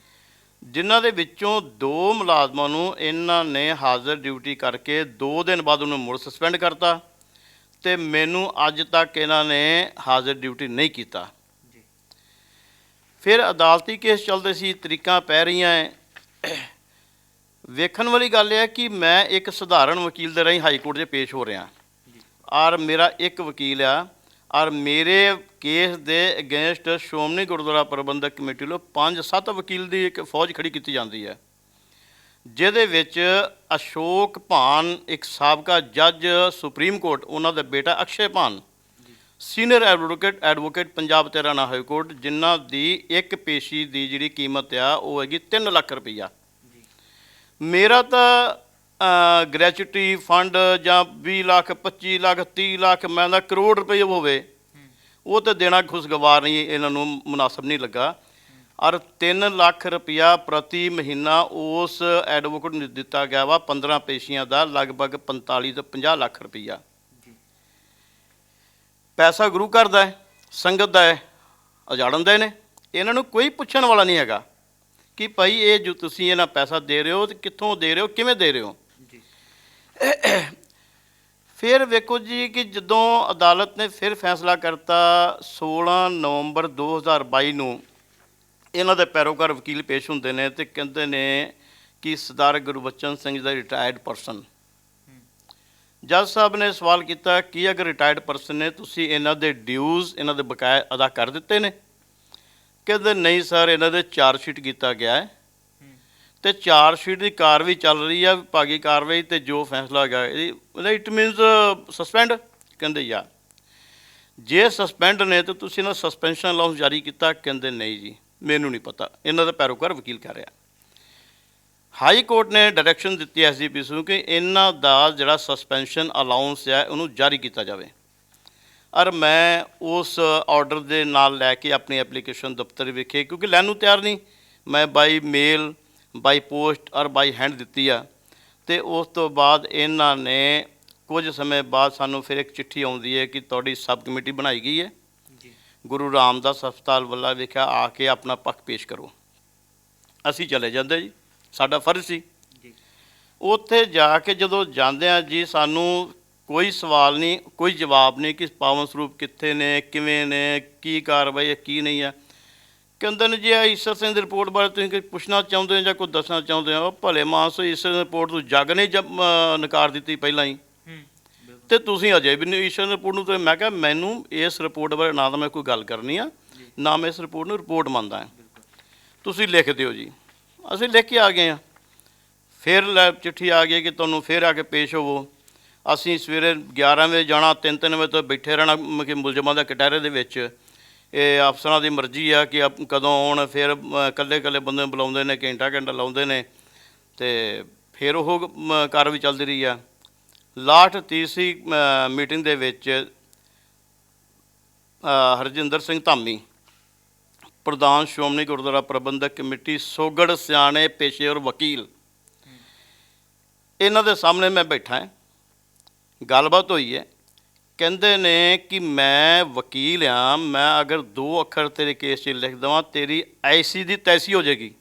ਜਿਨ੍ਹਾਂ ਦੇ ਵਿੱਚੋਂ 2 ਮੁਲਾਜ਼ਮਾਂ ਨੂੰ ਇਹਨਾਂ ਨੇ ਹਾਜ਼ਰ ਡਿਊਟੀ ਕਰਕੇ 2 ਦਿਨ ਬਾਅਦ ਉਹਨੂੰ ਮੁੜ ਸਸਪੈਂਡ ਕਰਤਾ, ਤੇ ਮੈਨੂੰ ਅੱਜ ਤੱਕ ਇਹਨਾਂ ਨੇ ਹਾਜ਼ਰ ਡਿਊਟੀ ਨਹੀਂ ਕੀਤਾ। ਫਿਰ ਅਦਾਲਤੀ ਕੇਸ ਚੱਲਦੇ ਸੀ, ਤਰੀਕਾਂ ਪੈ ਰਹੀਆਂ ਹੈ। ਵੇਖਣ ਵਾਲੀ ਗੱਲ ਇਹ ਹੈ ਕਿ ਮੈਂ ਇੱਕ ਸਧਾਰਨ ਵਕੀਲ ਦੇ ਰਾਹੀਂ ਹਾਈ ਕੋਰਟ 'ਚ ਪੇਸ਼ ਹੋ ਰਿਹਾ, ਔਰ ਮੇਰਾ ਇੱਕ ਵਕੀਲ ਆ, ਔਰ ਮੇਰੇ ਕੇਸ ਦੇ ਅਗੇਂਸਟ ਸ਼੍ਰੋਮਣੀ ਗੁਰਦੁਆਰਾ ਪ੍ਰਬੰਧਕ ਕਮੇਟੀ ਵੱਲੋਂ 5-7 ਵਕੀਲ ਦੀ ਇੱਕ ਫੌਜ ਖੜੀ ਕੀਤੀ ਜਾਂਦੀ ਹੈ, ਜਿਹਦੇ ਵਿੱਚ ਅਸ਼ੋਕ ਭਾਨ, ਇੱਕ ਸਾਬਕਾ ਜੱਜ ਸੁਪਰੀਮ ਕੋਰਟ, ਉਹਨਾਂ ਦਾ ਬੇਟਾ ਅਕਸ਼ੇ ਭਾਨ, ਸੀਨੀਅਰ ਐਡਵੋਕੇਟ ਪੰਜਾਬ ਤੇ ਹਰਿਆਣਾ ਹਾਈ ਕੋਰਟ, ਜਿਨ੍ਹਾਂ ਦੀ ਇੱਕ ਪੇਸ਼ੀ ਦੀ ਜਿਹੜੀ ਕੀਮਤ ਆ ਉਹ ਹੈਗੀ 3 ਲੱਖ ਰੁਪਈਆ। ਮੇਰਾ ਤਾਂ ਗ੍ਰੈਚੁਟੀ ਫੰਡ ਜਾਂ 20 ਲੱਖ, 25 ਲੱਖ, 30 ਲੱਖ, ਮੈਂ ਦਾ ਕਰੋੜ ਰੁਪਏ ਹੋਵੇ, ਉਹ ਤਾਂ ਦੇਣਾ ਖੁਸ਼ਗਵਾਰ ਨਹੀਂ, ਇਹਨਾਂ ਨੂੰ ਮੁਨਾਸਬ ਨਹੀਂ ਲੱਗਾ। ਔਰ 3 ਲੱਖ ਰੁਪਇਆ ਪ੍ਰਤੀ ਮਹੀਨਾ ਉਸ ਐਡਵੋਕੇਟ ਨੂੰ ਦਿੱਤਾ ਗਿਆ ਵਾ 15 ਪੇਸ਼ੀਆਂ ਦਾ, ਲਗਭਗ 45 ਤੋਂ 50 ਲੱਖ ਰੁਪਈਆ। ਪੈਸਾ ਗੁਰੂ ਘਰ ਦਾ ਹੈ, ਸੰਗਤ ਦਾ ਹੈ, ਉਜਾੜਨ ਦੇ ਨੇ। ਇਹਨਾਂ ਨੂੰ ਕੋਈ ਪੁੱਛਣ ਵਾਲਾ ਨਹੀਂ ਹੈਗਾ ਕਿ ਭਾਈ ਇਹ ਜੋ ਤੁਸੀਂ ਇਹਨਾਂ ਪੈਸਾ ਦੇ ਰਹੇ ਹੋ ਤੇ ਕਿੱਥੋਂ ਦੇ ਰਹੇ ਹੋ, ਕਿਵੇਂ ਦੇ ਰਹੇ ਹੋ। ਫਿਰ ਵੇਖੋ ਜੀ ਕਿ ਜਦੋਂ ਅਦਾਲਤ ਨੇ ਫਿਰ ਫੈਸਲਾ ਕਰਤਾ 16 ਨਵੰਬਰ 2022 ਨੂੰ, ਇਹਨਾਂ ਦੇ ਪੈਰੋਕਾਰ ਵਕੀਲ ਪੇਸ਼ ਹੁੰਦੇ ਨੇ ਤੇ ਕਹਿੰਦੇ ਨੇ ਕਿ ਸਰਦਾਰ ਗੁਰਬਚਨ ਸਿੰਘ ਦਾ ਰਿਟਾਇਰਡ ਪਰਸਨ। ਜੱਜ ਸਾਹਿਬ ਨੇ ਸਵਾਲ ਕੀਤਾ ਕਿ ਅਗਰ ਰਿਟਾਇਰਡ ਪਰਸਨ ਨੇ, ਤੁਸੀਂ ਇਹਨਾਂ ਦੇ ਡਿਊਜ਼, ਇਹਨਾਂ ਦੇ ਬਕਾਇਆ ਅਦਾ ਕਰ ਦਿੱਤੇ ਨੇ? ਕਹਿੰਦੇ ਨਹੀਂ ਸਰ, ਇਹਨਾਂ ਦੇ ਚਾਰਜਸ਼ੀਟ ਕੀਤਾ ਗਿਆ ਹੈ ਤੇ ਚਾਰਜਸ਼ੀਟ ਦੀ ਕਾਰਵਾਈ ਚੱਲ ਰਹੀ ਆ, ਵਿਭਾਗੀ ਕਾਰਵਾਈ, ਤੇ ਜੋ ਫੈਸਲਾ ਹੈਗਾ ਇਟ ਮੀਨਸ ਸਸਪੈਂਡ। ਕਹਿੰਦੇ ਯਾਰ ਜੇ ਸਸਪੈਂਡ ਨੇ ਤਾਂ ਤੁਸੀਂ ਇਹਨਾਂ ਸਸਪੈਂਸ਼ਨ ਅਲਾਊਂਸ ਜਾਰੀ ਕੀਤਾ? ਕਹਿੰਦੇ ਨਹੀਂ ਜੀ, ਮੈਨੂੰ ਨਹੀਂ ਪਤਾ, ਇਹਨਾਂ ਦਾ ਪੈਰੋਕਾਰ ਵਕੀਲ ਕਹਿ ਰਿਹਾ। ਹਾਈ ਕੋਰਟ ਨੇ ਡਾਇਰੈਕਸ਼ਨ ਦਿੱਤੀ ਐਸਜੀਪੀਸੀ ਨੂੰ ਕਿ ਇਹਨਾਂ ਦਾ ਜਿਹੜਾ ਸਸਪੈਂਸ਼ਨ ਅਲਾਊਂਸ ਹੈ ਉਹਨੂੰ ਜਾਰੀ ਕੀਤਾ ਜਾਵੇ, ਔਰ ਮੈਂ ਉਸ ਆਰਡਰ ਦੇ ਨਾਲ ਲੈ ਕੇ ਆਪਣੀ ਐਪਲੀਕੇਸ਼ਨ ਦਫ਼ਤਰ ਵਿਖੇ, ਕਿਉਂਕਿ ਲੈਣ ਨੂੰ ਤਿਆਰ ਨਹੀਂ, ਮੈਂ ਬਾਈ ਮੇਲ, ਬਾਈ ਪੋਸਟ ਔਰ ਬਾਈ ਹੈਂਡ ਦਿੱਤੀ ਆ। ਤੇ ਉਸ ਤੋਂ ਬਾਅਦ ਇਹਨਾਂ ਨੇ ਕੁਝ ਸਮੇਂ ਬਾਅਦ ਸਾਨੂੰ ਫਿਰ ਇੱਕ ਚਿੱਠੀ ਆਉਂਦੀ ਹੈ ਕਿ ਤੁਹਾਡੀ ਸਬ ਕਮੇਟੀ ਬਣਾਈ ਗਈ ਹੈ, ਗੁਰੂ ਰਾਮਦਾਸ ਹਸਪਤਾਲ ਵੱਲਾ ਵਿਖੇ ਆ ਕੇ ਆਪਣਾ ਪੱਖ ਪੇਸ਼ ਕਰੋ। ਅਸੀਂ ਚਲੇ ਜਾਂਦੇ ਜੀ, ਸਾਡਾ ਫਰਜ਼ ਸੀ। ਉੱਥੇ ਜਾ ਕੇ ਜਦੋਂ ਜਾਂਦੇ ਆ ਜੀ, ਸਾਨੂੰ ਕੋਈ ਸਵਾਲ ਨਹੀਂ, ਕੋਈ ਜਵਾਬ ਨਹੀਂ ਕਿ ਪਾਵਨ ਸਰੂਪ ਕਿੱਥੇ ਨੇ, ਕਿਵੇਂ ਨੇ, ਕੀ ਕਾਰਵਾਈ ਹੈ, ਕੀ ਨਹੀਂ ਹੈ। ਕਹਿੰਦੇ ਨੇ ਜੀ ਇਹ ਈਸ਼ਰ ਸਿੰਘ ਦੀ ਰਿਪੋਰਟ ਬਾਰੇ ਤੁਸੀਂ ਕੁਝ ਪੁੱਛਣਾ ਚਾਹੁੰਦੇ ਹੋ ਜਾਂ ਕੁਝ ਦੱਸਣਾ ਚਾਹੁੰਦੇ ਹੋ? ਭਲੇ ਮਾਨਸ ਈਸ਼ਰ ਦੀ ਰਿਪੋਰਟ ਤੋਂ ਜੱਗ ਨੇ ਨਕਾਰ ਦਿੱਤੀ ਪਹਿਲਾਂ ਹੀ, ਤੇ ਤੁਸੀਂ ਅਜੇ ਵੀ ਨਹੀਂ ਈਸ਼ਰ ਦੀ ਰਿਪੋਰਟ ਨੂੰ। ਤੇ ਮੈਂ ਕਿਹਾ ਮੈਨੂੰ ਇਸ ਰਿਪੋਰਟ ਬਾਰੇ ਨਾ ਤਾਂ ਮੈਂ ਕੋਈ ਗੱਲ ਕਰਨੀ ਆ, ਨਾ ਮੈਂ ਇਸ ਰਿਪੋਰਟ ਨੂੰ ਰਿਪੋਰਟ ਮੰਨਦਾ ਹਾਂ, ਤੁਸੀਂ ਲਿਖ ਦਿਓ ਜੀ। ਅਸੀਂ ਲਿਖ ਕੇ ਆ ਗਏ ਹਾਂ। ਫਿਰ ਚਿੱਠੀ ਆ ਗਈ ਕਿ ਤੁਹਾਨੂੰ ਫਿਰ ਆ ਕੇ ਪੇਸ਼ ਹੋਵੋ। ਅਸੀਂ ਸਵੇਰੇ 11 ਵਜੇ ਜਾਣਾ, 3-3 ਵਜੇ ਤੋਂ ਬੈਠੇ ਰਹਿਣਾ ਕਿ ਮੁਲਜ਼ਮਾਂ ਦੇ ਕਟਹਿਰੇ ਦੇ ਵਿੱਚ। ਇਹ ਅਫਸਰਾਂ ਦੀ ਮਰਜ਼ੀ ਆ ਕਿ ਕਦੋਂ ਆਉਣ। ਫਿਰ ਇਕੱਲੇ ਇਕੱਲੇ ਬੰਦੇ ਨੂੰ ਬੁਲਾਉਂਦੇ ਨੇ, ਘੰਟਾ ਲਾਉਂਦੇ ਨੇ, ਅਤੇ ਫਿਰ ਉਹ ਕਾਰਵਾਈ ਚੱਲਦੀ ਰਹੀ ਆ। ਲਾਸਟ ਤੀਸਰੀ ਮੀਟਿੰਗ ਦੇ ਵਿੱਚ ਹਰਜਿੰਦਰ ਸਿੰਘ ਧਾਮੀ, ਪ੍ਰਧਾਨ ਸ਼੍ਰੋਮਣੀ ਗੁਰਦੁਆਰਾ ਪ੍ਰਬੰਧਕ ਕਮੇਟੀ ਸੋਗੜ, ਸਿਆਣੇ ਪੇਸ਼ੇਵਰ ਵਕੀਲ, ਇਹਨਾਂ ਦੇ ਸਾਹਮਣੇ ਮੈਂ ਬੈਠਾ ਹਾਂ, ਗੱਲਬਾਤ ਹੋਈ ਹੈ। ਕਹਿੰਦੇ ਨੇ ਕਿ ਮੈਂ ਵਕੀਲ ਹਾਂ, ਮੈਂ ਅਗਰ 2 ਅੱਖਰ ਤੇਰੇ ਕੇਸ 'ਚ ਲਿਖ ਦੇਵਾਂ ਤੇਰੀ ਐਸੀ ਦੀ ਤੈਸੀ ਹੋ ਜਾਏਗੀ।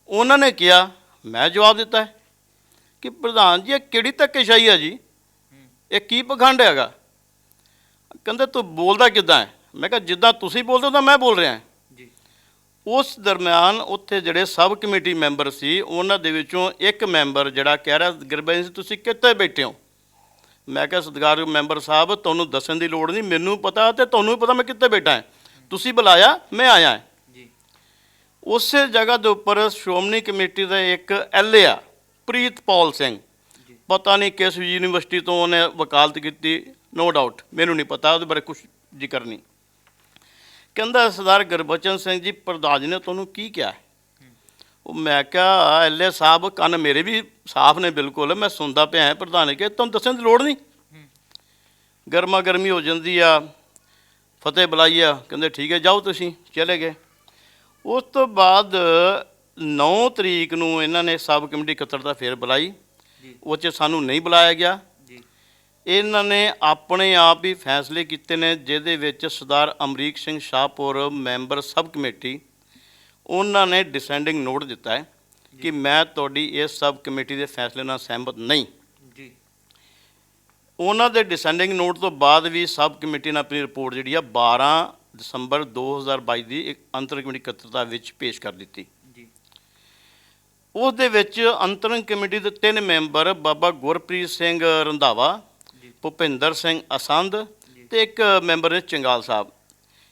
ਉਹਨਾਂ ਨੇ ਕਿਹਾ, ਮੈਂ ਜਵਾਬ ਦਿੱਤਾ ਕਿ ਪ੍ਰਧਾਨ ਜੀ ਇਹ ਕਿਹੜੀ ਧੱਕੇਸ਼ਾਹੀ ਹੈ ਜੀ, ਇਹ ਕੀ ਪਖੰਡ ਹੈਗਾ? ਕਹਿੰਦੇ ਤੂੰ ਬੋਲਦਾ ਕਿੱਦਾਂ ਹੈ? ਮੈਂ ਕਿਹਾ ਜਿੱਦਾਂ ਤੁਸੀਂ ਬੋਲਦੇ ਹੋ ਤਾਂ ਮੈਂ ਬੋਲ ਰਿਹਾ ਜੀ। ਉਸ ਦਰਮਿਆਨ ਉੱਥੇ ਜਿਹੜੇ ਸਬ ਕਮੇਟੀ ਮੈਂਬਰ ਸੀ, ਉਹਨਾਂ ਦੇ ਵਿੱਚੋਂ ਇੱਕ ਮੈਂਬਰ ਜਿਹੜਾ ਕਹਿ ਰਿਹਾ, ਗੁਰਬਚਨ ਤੁਸੀਂ ਕਿੱਥੇ ਬੈਠੇ ਹੋ? ਮੈਂ ਕਿਹਾ ਸਤਿਕਾਰਯੋਗ ਮੈਂਬਰ ਸਾਹਿਬ, ਤੁਹਾਨੂੰ ਦੱਸਣ ਦੀ ਲੋੜ ਨਹੀਂ, ਮੈਨੂੰ ਪਤਾ ਅਤੇ ਤੁਹਾਨੂੰ ਵੀ ਪਤਾ ਮੈਂ ਕਿੱਥੇ ਬੈਠਾ ਹਾਂ। ਤੁਸੀਂ ਬੁਲਾਇਆ, ਮੈਂ ਆਇਆ ਜੀ। ਉਸੇ ਜਗ੍ਹਾ ਦੇ ਉੱਪਰ ਸ਼੍ਰੋਮਣੀ ਕਮੇਟੀ ਦਾ ਇੱਕ ਐਲ.ਏ. ਆ, ਪ੍ਰੀਤਪਾਲ ਸਿੰਘ, ਪਤਾ ਨਹੀਂ ਕਿਸ ਯੂਨੀਵਰਸਿਟੀ ਤੋਂ ਉਹਨੇ ਵਕਾਲਤ ਕੀਤੀ, ਨੋ ਡਾਊਟ, ਮੈਨੂੰ ਨਹੀਂ ਪਤਾ, ਉਹਦੇ ਬਾਰੇ ਕੁਛ ਜ਼ਿਕਰ ਨਹੀਂ। ਕਹਿੰਦਾ ਸਰਦਾਰ ਗੁਰਬਚਨ ਸਿੰਘ ਜੀ ਪ੍ਰਧਾਨ ਜੀ ਨੇ ਤੁਹਾਨੂੰ ਕੀ ਕਿਹਾ? ਉਹ ਮੈਂ ਕਿਹਾ ਐਲ.ਏ. ਸਾਹਿਬ ਕੰਨ ਮੇਰੇ ਵੀ ਸਾਫ਼ ਨੇ ਬਿਲਕੁਲ, ਮੈਂ ਸੁਣਦਾ ਪਿਆ ਹਾਂ। ਪ੍ਰਧਾਨ ਨੇ ਕਿਹਾ ਤੁਹਾਨੂੰ ਦੱਸਣ ਦੀ ਲੋੜ ਨਹੀਂ। ਗਰਮਾ ਗਰਮੀ ਹੋ ਜਾਂਦੀ ਆ, ਫਤਿਹ ਬੁਲਾਈ ਆ, ਕਹਿੰਦੇ ਠੀਕ ਹੈ ਜਾਓ, ਤੁਸੀਂ ਚਲੇ ਗਏ। ਉਸ ਤੋਂ ਬਾਅਦ 9 ਤਰੀਕ ਨੂੰ ਇਹਨਾਂ ਨੇ ਸਬ ਕਮੇਟੀ ਇਕੱਤਰਤਾ ਫਿਰ ਬੁਲਾਈ, ਉਹ 'ਚ ਸਾਨੂੰ ਨਹੀਂ ਬੁਲਾਇਆ ਗਿਆ। ਇਹਨਾਂ ਨੇ ਆਪਣੇ ਆਪ ਹੀ ਫੈਸਲੇ ਕੀਤੇ ਨੇ, ਜਿਹਦੇ ਵਿੱਚ Sardar Amrik Singh Shahpur member sub committee, ਉਹਨਾਂ ਨੇ ਡਿਸੈਂਡਿੰਗ ਨੋਟ ਦਿੱਤਾ ਹੈ ਕਿ ਮੈਂ ਤੁਹਾਡੀ ਇਸ ਸਬ ਕਮੇਟੀ ਦੇ ਫੈਸਲੇ ਨਾਲ ਸਹਿਮਤ ਨਹੀਂ ਜੀ। ਉਹਨਾਂ ਦੇ ਡਿਸੈਂਡਿੰਗ ਨੋਟ ਤੋਂ ਬਾਅਦ ਵੀ ਸਬ ਕਮੇਟੀ ਨੇ ਆਪਣੀ ਰਿਪੋਰਟ ਜਿਹੜੀ ਆ 12 ਦਸੰਬਰ 2022 ਦੀ ਇੱਕ ਅੰਤਰਿਮ ਕਮੇਟੀ ਇਕੱਤਰਤਾ ਵਿੱਚ ਪੇਸ਼ ਕਰ ਦਿੱਤੀ ਜੀ। ਉਸ ਦੇ ਵਿੱਚ ਅੰਤਰਿਮ ਕਮੇਟੀ ਦੇ 3 ਮੈਂਬਰ ਬਾਬਾ ਗੁਰਪ੍ਰੀਤ ਸਿੰਘ ਰੰਧਾਵਾ, ਭੁਪਿੰਦਰ ਸਿੰਘ ਅਸੰਧ ਅਤੇ ਇੱਕ ਮੈਂਬਰ ਨੇ ਚੰਗਾਲ ਸਾਹਿਬ।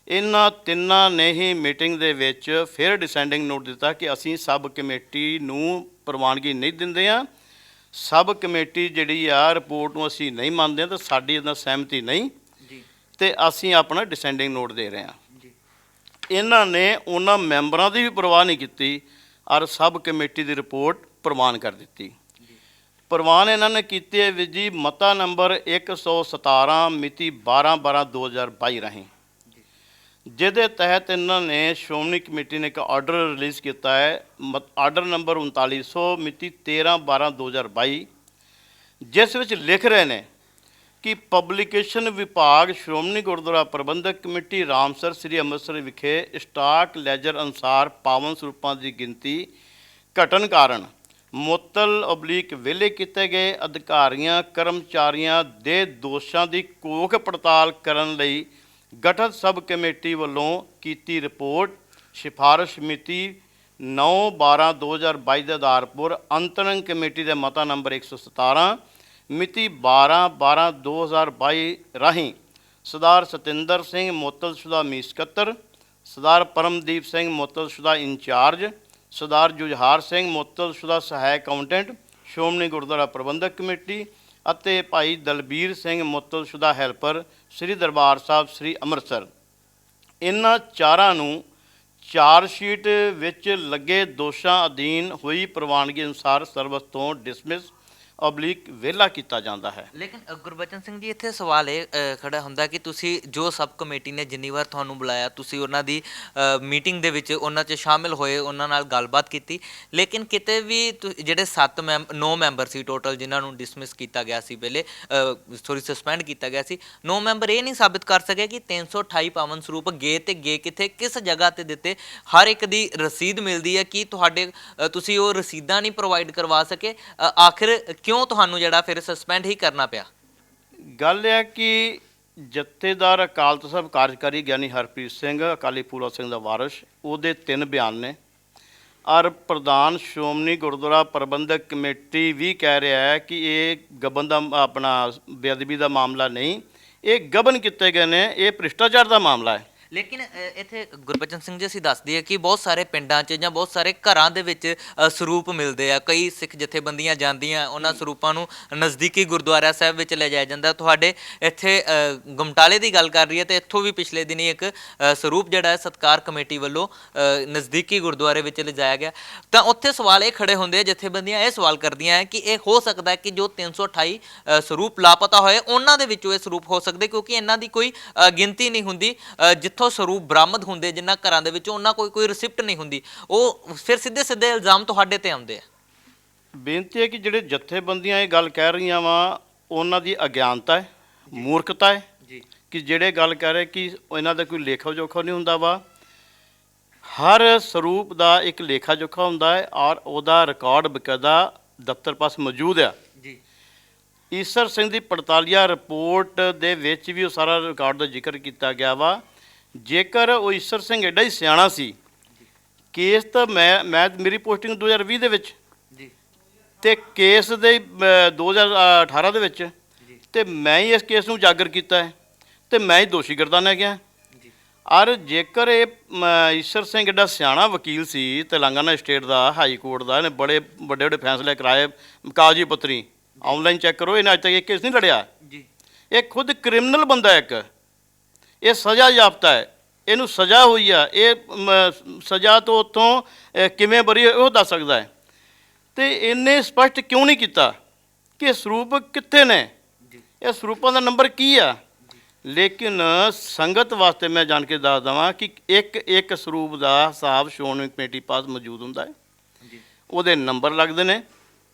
ਇਹਨਾਂ ਤਿੰਨਾਂ ਨੇ ਹੀ ਮੀਟਿੰਗ ਦੇ ਵਿੱਚ ਫਿਰ ਡਿਸੈਂਡਿੰਗ ਨੋਟ ਦਿੱਤਾ ਕਿ ਅਸੀਂ ਸਬ ਕਮੇਟੀ ਨੂੰ ਪ੍ਰਵਾਨਗੀ ਨਹੀਂ ਦਿੰਦੇ ਹਾਂ, ਸਬ ਕਮੇਟੀ ਜਿਹੜੀ ਆ ਰਿਪੋਰਟ ਨੂੰ ਅਸੀਂ ਨਹੀਂ ਮੰਨਦੇ ਤਾਂ ਸਾਡੀ ਇਹਦਾ ਸਹਿਮਤੀ ਨਹੀਂ ਜੀ, ਅਤੇ ਅਸੀਂ ਆਪਣਾ ਡਿਸੈਂਡਿੰਗ ਨੋਟ ਦੇ ਰਹੇ ਹਾਂ ਜੀ। ਇਹਨਾਂ ਨੇ ਉਹਨਾਂ ਮੈਂਬਰਾਂ ਦੀ ਵੀ ਪਰਵਾਹ ਨਹੀਂ ਕੀਤੀ ਔਰ ਸਬ ਕਮੇਟੀ ਦੀ ਰਿਪੋਰਟ ਪ੍ਰਵਾਨ ਕਰ ਦਿੱਤੀ। ਪ੍ਰਵਾਨ ਇਹਨਾਂ ਨੇ ਕੀਤੀ ਹੈ ਵੀ ਜੀ ਮਤਾ ਨੰਬਰ 117 ਮਿਤੀ 12/12/2022 ਰਾਹੀਂ, ਜਿਹਦੇ ਤਹਿਤ ਇਹਨਾਂ ਨੇ ਸ਼੍ਰੋਮਣੀ ਕਮੇਟੀ ਨੇ ਇੱਕ ਆਰਡਰ ਰਿਲੀਜ਼ ਕੀਤਾ ਹੈ, ਆਰਡਰ ਨੰਬਰ 3900 ਮਿਤੀ 13/12/2022, ਜਿਸ ਵਿੱਚ ਲਿਖ ਰਹੇ ਨੇ ਕਿ ਪਬਲੀਕੇਸ਼ਨ ਵਿਭਾਗ ਸ਼੍ਰੋਮਣੀ ਗੁਰਦੁਆਰਾ ਪ੍ਰਬੰਧਕ ਕਮੇਟੀ ਰਾਮਸਰ ਸ੍ਰੀ ਅੰਮ੍ਰਿਤਸਰ ਵਿਖੇ ਸਟਾਕ ਲੈਜਰ ਅਨੁਸਾਰ ਪਾਵਨ ਸਰੂਪਾਂ ਦੀ ਗਿਣਤੀ ਘਟਣ ਕਾਰਨ ਮੁਅੱਤਲ/ ਵਿਹਲੇ ਕੀਤੇ ਗਏ ਅਧਿਕਾਰੀਆਂ ਕਰਮਚਾਰੀਆਂ ਦੇ ਦੋਸ਼ਾਂ ਦੀ ਘੋਖ ਪੜਤਾਲ ਕਰਨ ਲਈ ਗਠਿਤ ਸਬ ਕਮੇਟੀ ਵੱਲੋਂ ਕੀਤੀ ਰਿਪੋਰਟ ਸਿਫਾਰਸ਼ ਮਿਤੀ 9/12/2022 ਦੇ ਆਧਾਰ ਪਰ ਅੰਤਰਿਮ ਕਮੇਟੀ ਦੇ ਮਤਾ ਨੰਬਰ 117 ਮਿਤੀ 12/12/2022 ਰਾਹੀਂ ਸਰਦਾਰ ਸਤਿੰਦਰ ਸਿੰਘ ਮੁਅੱਤਲਸ਼ੁਦਾ ਮੀਤ ਸਕੱਤਰ, ਸਰਦਾਰ ਪਰਮਦੀਪ ਸਿੰਘ ਮੁਅੱਤਲਸ਼ੁਦਾ ਇੰਚਾਰਜ, ਸਰਦਾਰ ਜੁਝਾਰ ਸਿੰਘ ਮੁਅੱਤਲਸ਼ੁਦਾ ਸਹਾਇਕ ਅਕਾਊਂਟੈਂਟ ਸ਼੍ਰੋਮਣੀ ਗੁਰਦੁਆਰਾ ਪ੍ਰਬੰਧਕ ਕਮੇਟੀ ਅਤੇ ਭਾਈ ਦਲਬੀਰ ਸਿੰਘ ਮੁਅੱਤਲਸ਼ੁਦਾ ਹੈਲਪਰ ਸ੍ਰੀ ਦਰਬਾਰ ਸਾਹਿਬ ਸ੍ਰੀ ਅੰਮ੍ਰਿਤਸਰ, ਇਹਨਾਂ ਚਾਰਾਂ ਨੂੰ ਚਾਰਜਸ਼ੀਟ ਵਿੱਚ ਲੱਗੇ ਦੋਸ਼ਾਂ ਅਧੀਨ ਹੋਈ ਪ੍ਰਵਾਨਗੀ ਅਨੁਸਾਰ ਸਰਵਿਸ ਤੋਂ ਡਿਸਮਿਸ ਓਬਲੀਕ ਵਿਹਲਾ ਕੀਤਾ ਜਾਂਦਾ ਹੈ। ਲੇਕਿਨ ਗੁਰਬਚਨ ਸਿੰਘ ਜੀ, ਇੱਥੇ ਸਵਾਲ ਇਹ ਖੜਾ ਹੁੰਦਾ ਕਿ ਤੁਸੀਂ ਜੋ ਸਬ ਕਮੇਟੀ ਨੇ ਜਿੰਨੀ ਵਾਰ ਤੁਹਾਨੂੰ ਬੁਲਾਇਆ, ਤੁਸੀਂ ਉਹਨਾਂ ਦੀ ਮੀਟਿੰਗ ਦੇ ਵਿੱਚ ਉਹਨਾਂ 'ਚ ਸ਼ਾਮਿਲ ਹੋਏ, ਉਹਨਾਂ ਨਾਲ ਗੱਲਬਾਤ ਕੀਤੀ, ਲੇਕਿਨ ਕਿਤੇ ਵੀ ਜਿਹੜੇ 9 ਮੈਂਬਰ ਸੀ ਟੋਟਲ ਜਿਨ੍ਹਾਂ ਨੂੰ ਡਿਸਮਿਸ ਕੀਤਾ ਗਿਆ ਸੀ ਪਹਿਲੇ, ਸਸਪੈਂਡ ਕੀਤਾ ਗਿਆ ਸੀ, 9 ਮੈਂਬਰ ਇਹ ਨਹੀਂ ਸਾਬਿਤ ਕਰ ਸਕੇ ਕਿ 328 ਪਾਵਨ ਸਰੂਪ ਗਏ ਤੇ ਗਏ ਕਿੱਥੇ, ਕਿਸ ਜਗ੍ਹਾ ਤੇ ਦਿੱਤੇ। ਹਰ ਇੱਕ ਦੀ ਰਸੀਦ ਮਿਲਦੀ ਹੈ ਕਿ ਤੁਹਾਡੇ ਤੁਸੀਂ ਉਹ ਰਸੀਦਾਂ ਨਹੀਂ ਪ੍ਰੋਵਾਈਡ ਕਰਵਾ ਸਕੇ, ਆਖਿਰ ਕਿਉਂ ਤੁਹਾਨੂੰ ਜਿਹੜਾ ਫਿਰ ਸਸਪੈਂਡ ਹੀ ਕਰਨਾ ਪਿਆ? ਗੱਲ ਇਹ ਹੈ ਕਿ ਜਥੇਦਾਰ ਅਕਾਲ ਤਖ਼ਤ ਸਾਹਿਬ ਕਾਰਜਕਾਰੀ ਗਿਆਨੀ ਹਰਪ੍ਰੀਤ ਸਿੰਘ ਅਕਾਲੀ ਫੂਲਾ ਸਿੰਘ ਦਾ ਵਾਰਿਸ, ਉਹਦੇ 3 ਬਿਆਨ ਨੇ, ਔਰ ਪ੍ਰਧਾਨ ਸ਼੍ਰੋਮਣੀ ਗੁਰਦੁਆਰਾ ਪ੍ਰਬੰਧਕ ਕਮੇਟੀ ਵੀ ਕਹਿ ਰਿਹਾ ਹੈ ਕਿ ਇਹ ਗਬਨ ਦਾ ਆਪਣਾ ਬੇਅਦਬੀ ਦਾ ਮਾਮਲਾ ਨਹੀਂ, ਇਹ ਗਬਨ ਕੀਤੇ ਗਏ ਨੇ, ਇਹ ਭ੍ਰਿਸ਼ਟਾਚਾਰ ਦਾ ਮਾਮਲਾ ਹੈ। ਲੇਕਿਨ ਇੱਥੇ ਗੁਰਬਚਨ ਸਿੰਘ ਜੀ, ਅਸੀਂ ਦੱਸ ਦਈਏ ਕਿ ਬਹੁਤ ਸਾਰੇ ਪਿੰਡਾਂ 'ਚ ਜਾਂ ਬਹੁਤ ਸਾਰੇ ਘਰਾਂ ਦੇ ਵਿੱਚ ਸਰੂਪ ਮਿਲਦੇ ਆ, ਕਈ ਸਿੱਖ ਜਥੇਬੰਦੀਆਂ ਜਾਂਦੀਆਂ, ਉਹਨਾਂ ਸਰੂਪਾਂ ਨੂੰ ਨਜ਼ਦੀਕੀ ਗੁਰਦੁਆਰਾ ਸਾਹਿਬ ਵਿੱਚ ਲੈ ਜਾਇਆ ਜਾਂਦਾ। ਤੁਹਾਡੇ ਇੱਥੇ ਗੁਮਟਾਲੇ ਦੀ ਗੱਲ ਕਰ ਰਹੀ ਹੈ, ਤੇ ਇੱਥੋਂ ਵੀ ਪਿਛਲੇ ਦਿਨੀ ਇੱਕ ਸਰੂਪ ਜਿਹੜਾ ਹੈ ਸਤਕਾਰ ਕਮੇਟੀ ਵੱਲੋਂ ਨਜ਼ਦੀਕੀ ਗੁਰਦੁਆਰੇ ਵਿੱਚ ਲਿਜਾਇਆ ਗਿਆ। ਤਾਂ ਉੱਥੇ ਸਵਾਲ ਇਹ ਖੜੇ ਹੁੰਦੇ ਆ, ਜਥੇਬੰਦੀਆਂ ਇਹ ਸਵਾਲ ਕਰਦੀਆਂ ਹੈ ਕਿ ਇਹ ਹੋ ਸਕਦਾ ਹੈ ਕਿ ਜੋ 328 ਸਰੂਪ ਲਾਪਤਾ ਹੋਏ ਉਹਨਾਂ ਦੇ ਵਿੱਚੋਂ ਇਹ ਸਰੂਪ ਹੋ ਸਕਦੇ, ਕਿਉਂਕਿ ਇਹਨਾਂ ਦੀ ਕੋਈ ਗਿਣਤੀ ਨਹੀਂ ਹੁੰਦੀ। ਜਿੱਥੋਂ ਸਰੂਪ ਬਰਾਮਦ ਹੁੰਦੇ ਜਿਨ੍ਹਾਂ ਘਰਾਂ ਦੇ ਵਿੱਚ, ਉਹਨਾਂ ਕੋਈ ਰਿਸਿਪਟ ਨਹੀਂ ਹੁੰਦੀ, ਉਹ ਫਿਰ ਸਿੱਧੇ ਸਿੱਧੇ ਇਲਜ਼ਾਮ ਤੁਹਾਡੇ ਤੇ ਆਉਂਦੇ ਆ। ਬੇਨਤੀ ਹੈ ਕਿ ਜਿਹੜੇ ਜਥੇਬੰਦੀਆਂ ਇਹ ਗੱਲ ਕਹਿ ਰਹੀਆਂ ਵਾ, ਉਹਨਾਂ ਦੀ ਅਗਿਆਨਤਾ ਹੈ, ਮੂਰਖਤਾ ਹੈ ਜੀ, ਕਿ ਜਿਹੜੇ ਗੱਲ ਕਹਿ ਰਹੇ ਕਿ ਇਹਨਾਂ ਦਾ ਕੋਈ ਲੇਖਾ ਜੋਖਾ ਨਹੀਂ ਹੁੰਦਾ ਵਾ। ਹਰ ਸਰੂਪ ਦਾ ਇੱਕ ਲੇਖਾ ਜੋਖਾ ਹੁੰਦਾ ਹੈ, ਔਰ ਉਹਦਾ ਰਿਕਾਰਡ ਬਕਾਇਦਾ ਦਫ਼ਤਰ ਪਾਸ ਮੌਜੂਦ ਆ ਜੀ। ਈਸਰ ਸਿੰਘ ਦੀ 48 ਰਿਪੋਰਟ ਦੇ ਵਿੱਚ ਵੀ ਉਹ ਸਾਰਾ ਰਿਕਾਰਡ ਦਾ ਜ਼ਿਕਰ ਕੀਤਾ ਗਿਆ ਵਾ। ਜੇਕਰ ਉਹ ਈਸਰ ਸਿੰਘ ਐਡਾ ਹੀ ਸਿਆਣਾ ਸੀ, ਕੇਸ ਤਾਂ ਮੈਂ ਮੇਰੀ ਪੋਸਟਿੰਗ 2020 ਦੇ ਵਿੱਚ ਜੀ, ਤੇ ਕੇਸ ਦੇ 2018 ਦੇ ਵਿੱਚ, ਤੇ ਮੈਂ ਹੀ ਇਸ ਕੇਸ ਨੂੰ ਉਜਾਗਰ ਕੀਤਾ ਹੈ, ਤੇ ਮੈਂ ਹੀ ਦੋਸ਼ੀ ਗਰਦਾਨਿਆ ਗਿਆ। ਔਰ ਜੇਕਰ ਇਹ ਈਸਰ ਸਿੰਘ ਐਡਾ ਸਿਆਣਾ ਵਕੀਲ ਸੀ, ਤੇਲੰਗਾਨਾ ਸਟੇਟ ਦਾ ਹਾਈ ਕੋਰਟ ਦਾ, ਇਹਨੇ ਬੜੇ ਵੱਡੇ ਵੱਡੇ ਫੈਸਲੇ ਕਰਾਏ, ਕਾਗਜ਼ੀ ਪੱਤਰੀ ਆਨਲਾਈਨ ਚੈੱਕ ਕਰੋ, ਇਹਨੇ ਅੱਜ ਤੱਕ ਇਹ ਕੇਸ ਨਹੀਂ ਲੜਿਆ। ਇਹ ਖੁਦ ਕ੍ਰਿਮੀਨਲ ਬੰਦਾ ਇੱਕ, ਇਹ ਸਜ਼ਾ ਯਾਫਤਾ ਹੈ, ਇਹਨੂੰ ਸਜ਼ਾ ਹੋਈ ਆ, ਇਹ ਸਜ਼ਾ ਤੋਂ ਉੱਥੋਂ ਕਿਵੇਂ ਬਰੀ ਉਹ ਦੱਸ ਸਕਦਾ ਹੈ। ਤੇ ਇਹਨੇ ਸਪਸ਼ਟ ਕਿਉਂ ਨਹੀਂ ਕੀਤਾ ਕਿ ਸਰੂਪ ਕਿੱਥੇ ਨੇ, ਇਹ ਸਰੂਪਾਂ ਦਾ ਨੰਬਰ ਕੀ ਆ। ਲੇਕਿਨ ਸੰਗਤ ਵਾਸਤੇ ਮੈਂ ਜਾਣ ਕੇ ਦੱਸ ਦੇਵਾਂ ਕਿ ਇੱਕ ਸਰੂਪ ਦਾ ਹਿਸਾਬ ਸ਼੍ਰੋਮਣੀ ਕਮੇਟੀ ਪਾਸ ਮੌਜੂਦ ਹੁੰਦਾ ਹੈ, ਉਹਦੇ ਨੰਬਰ ਲੱਗਦੇ ਨੇ।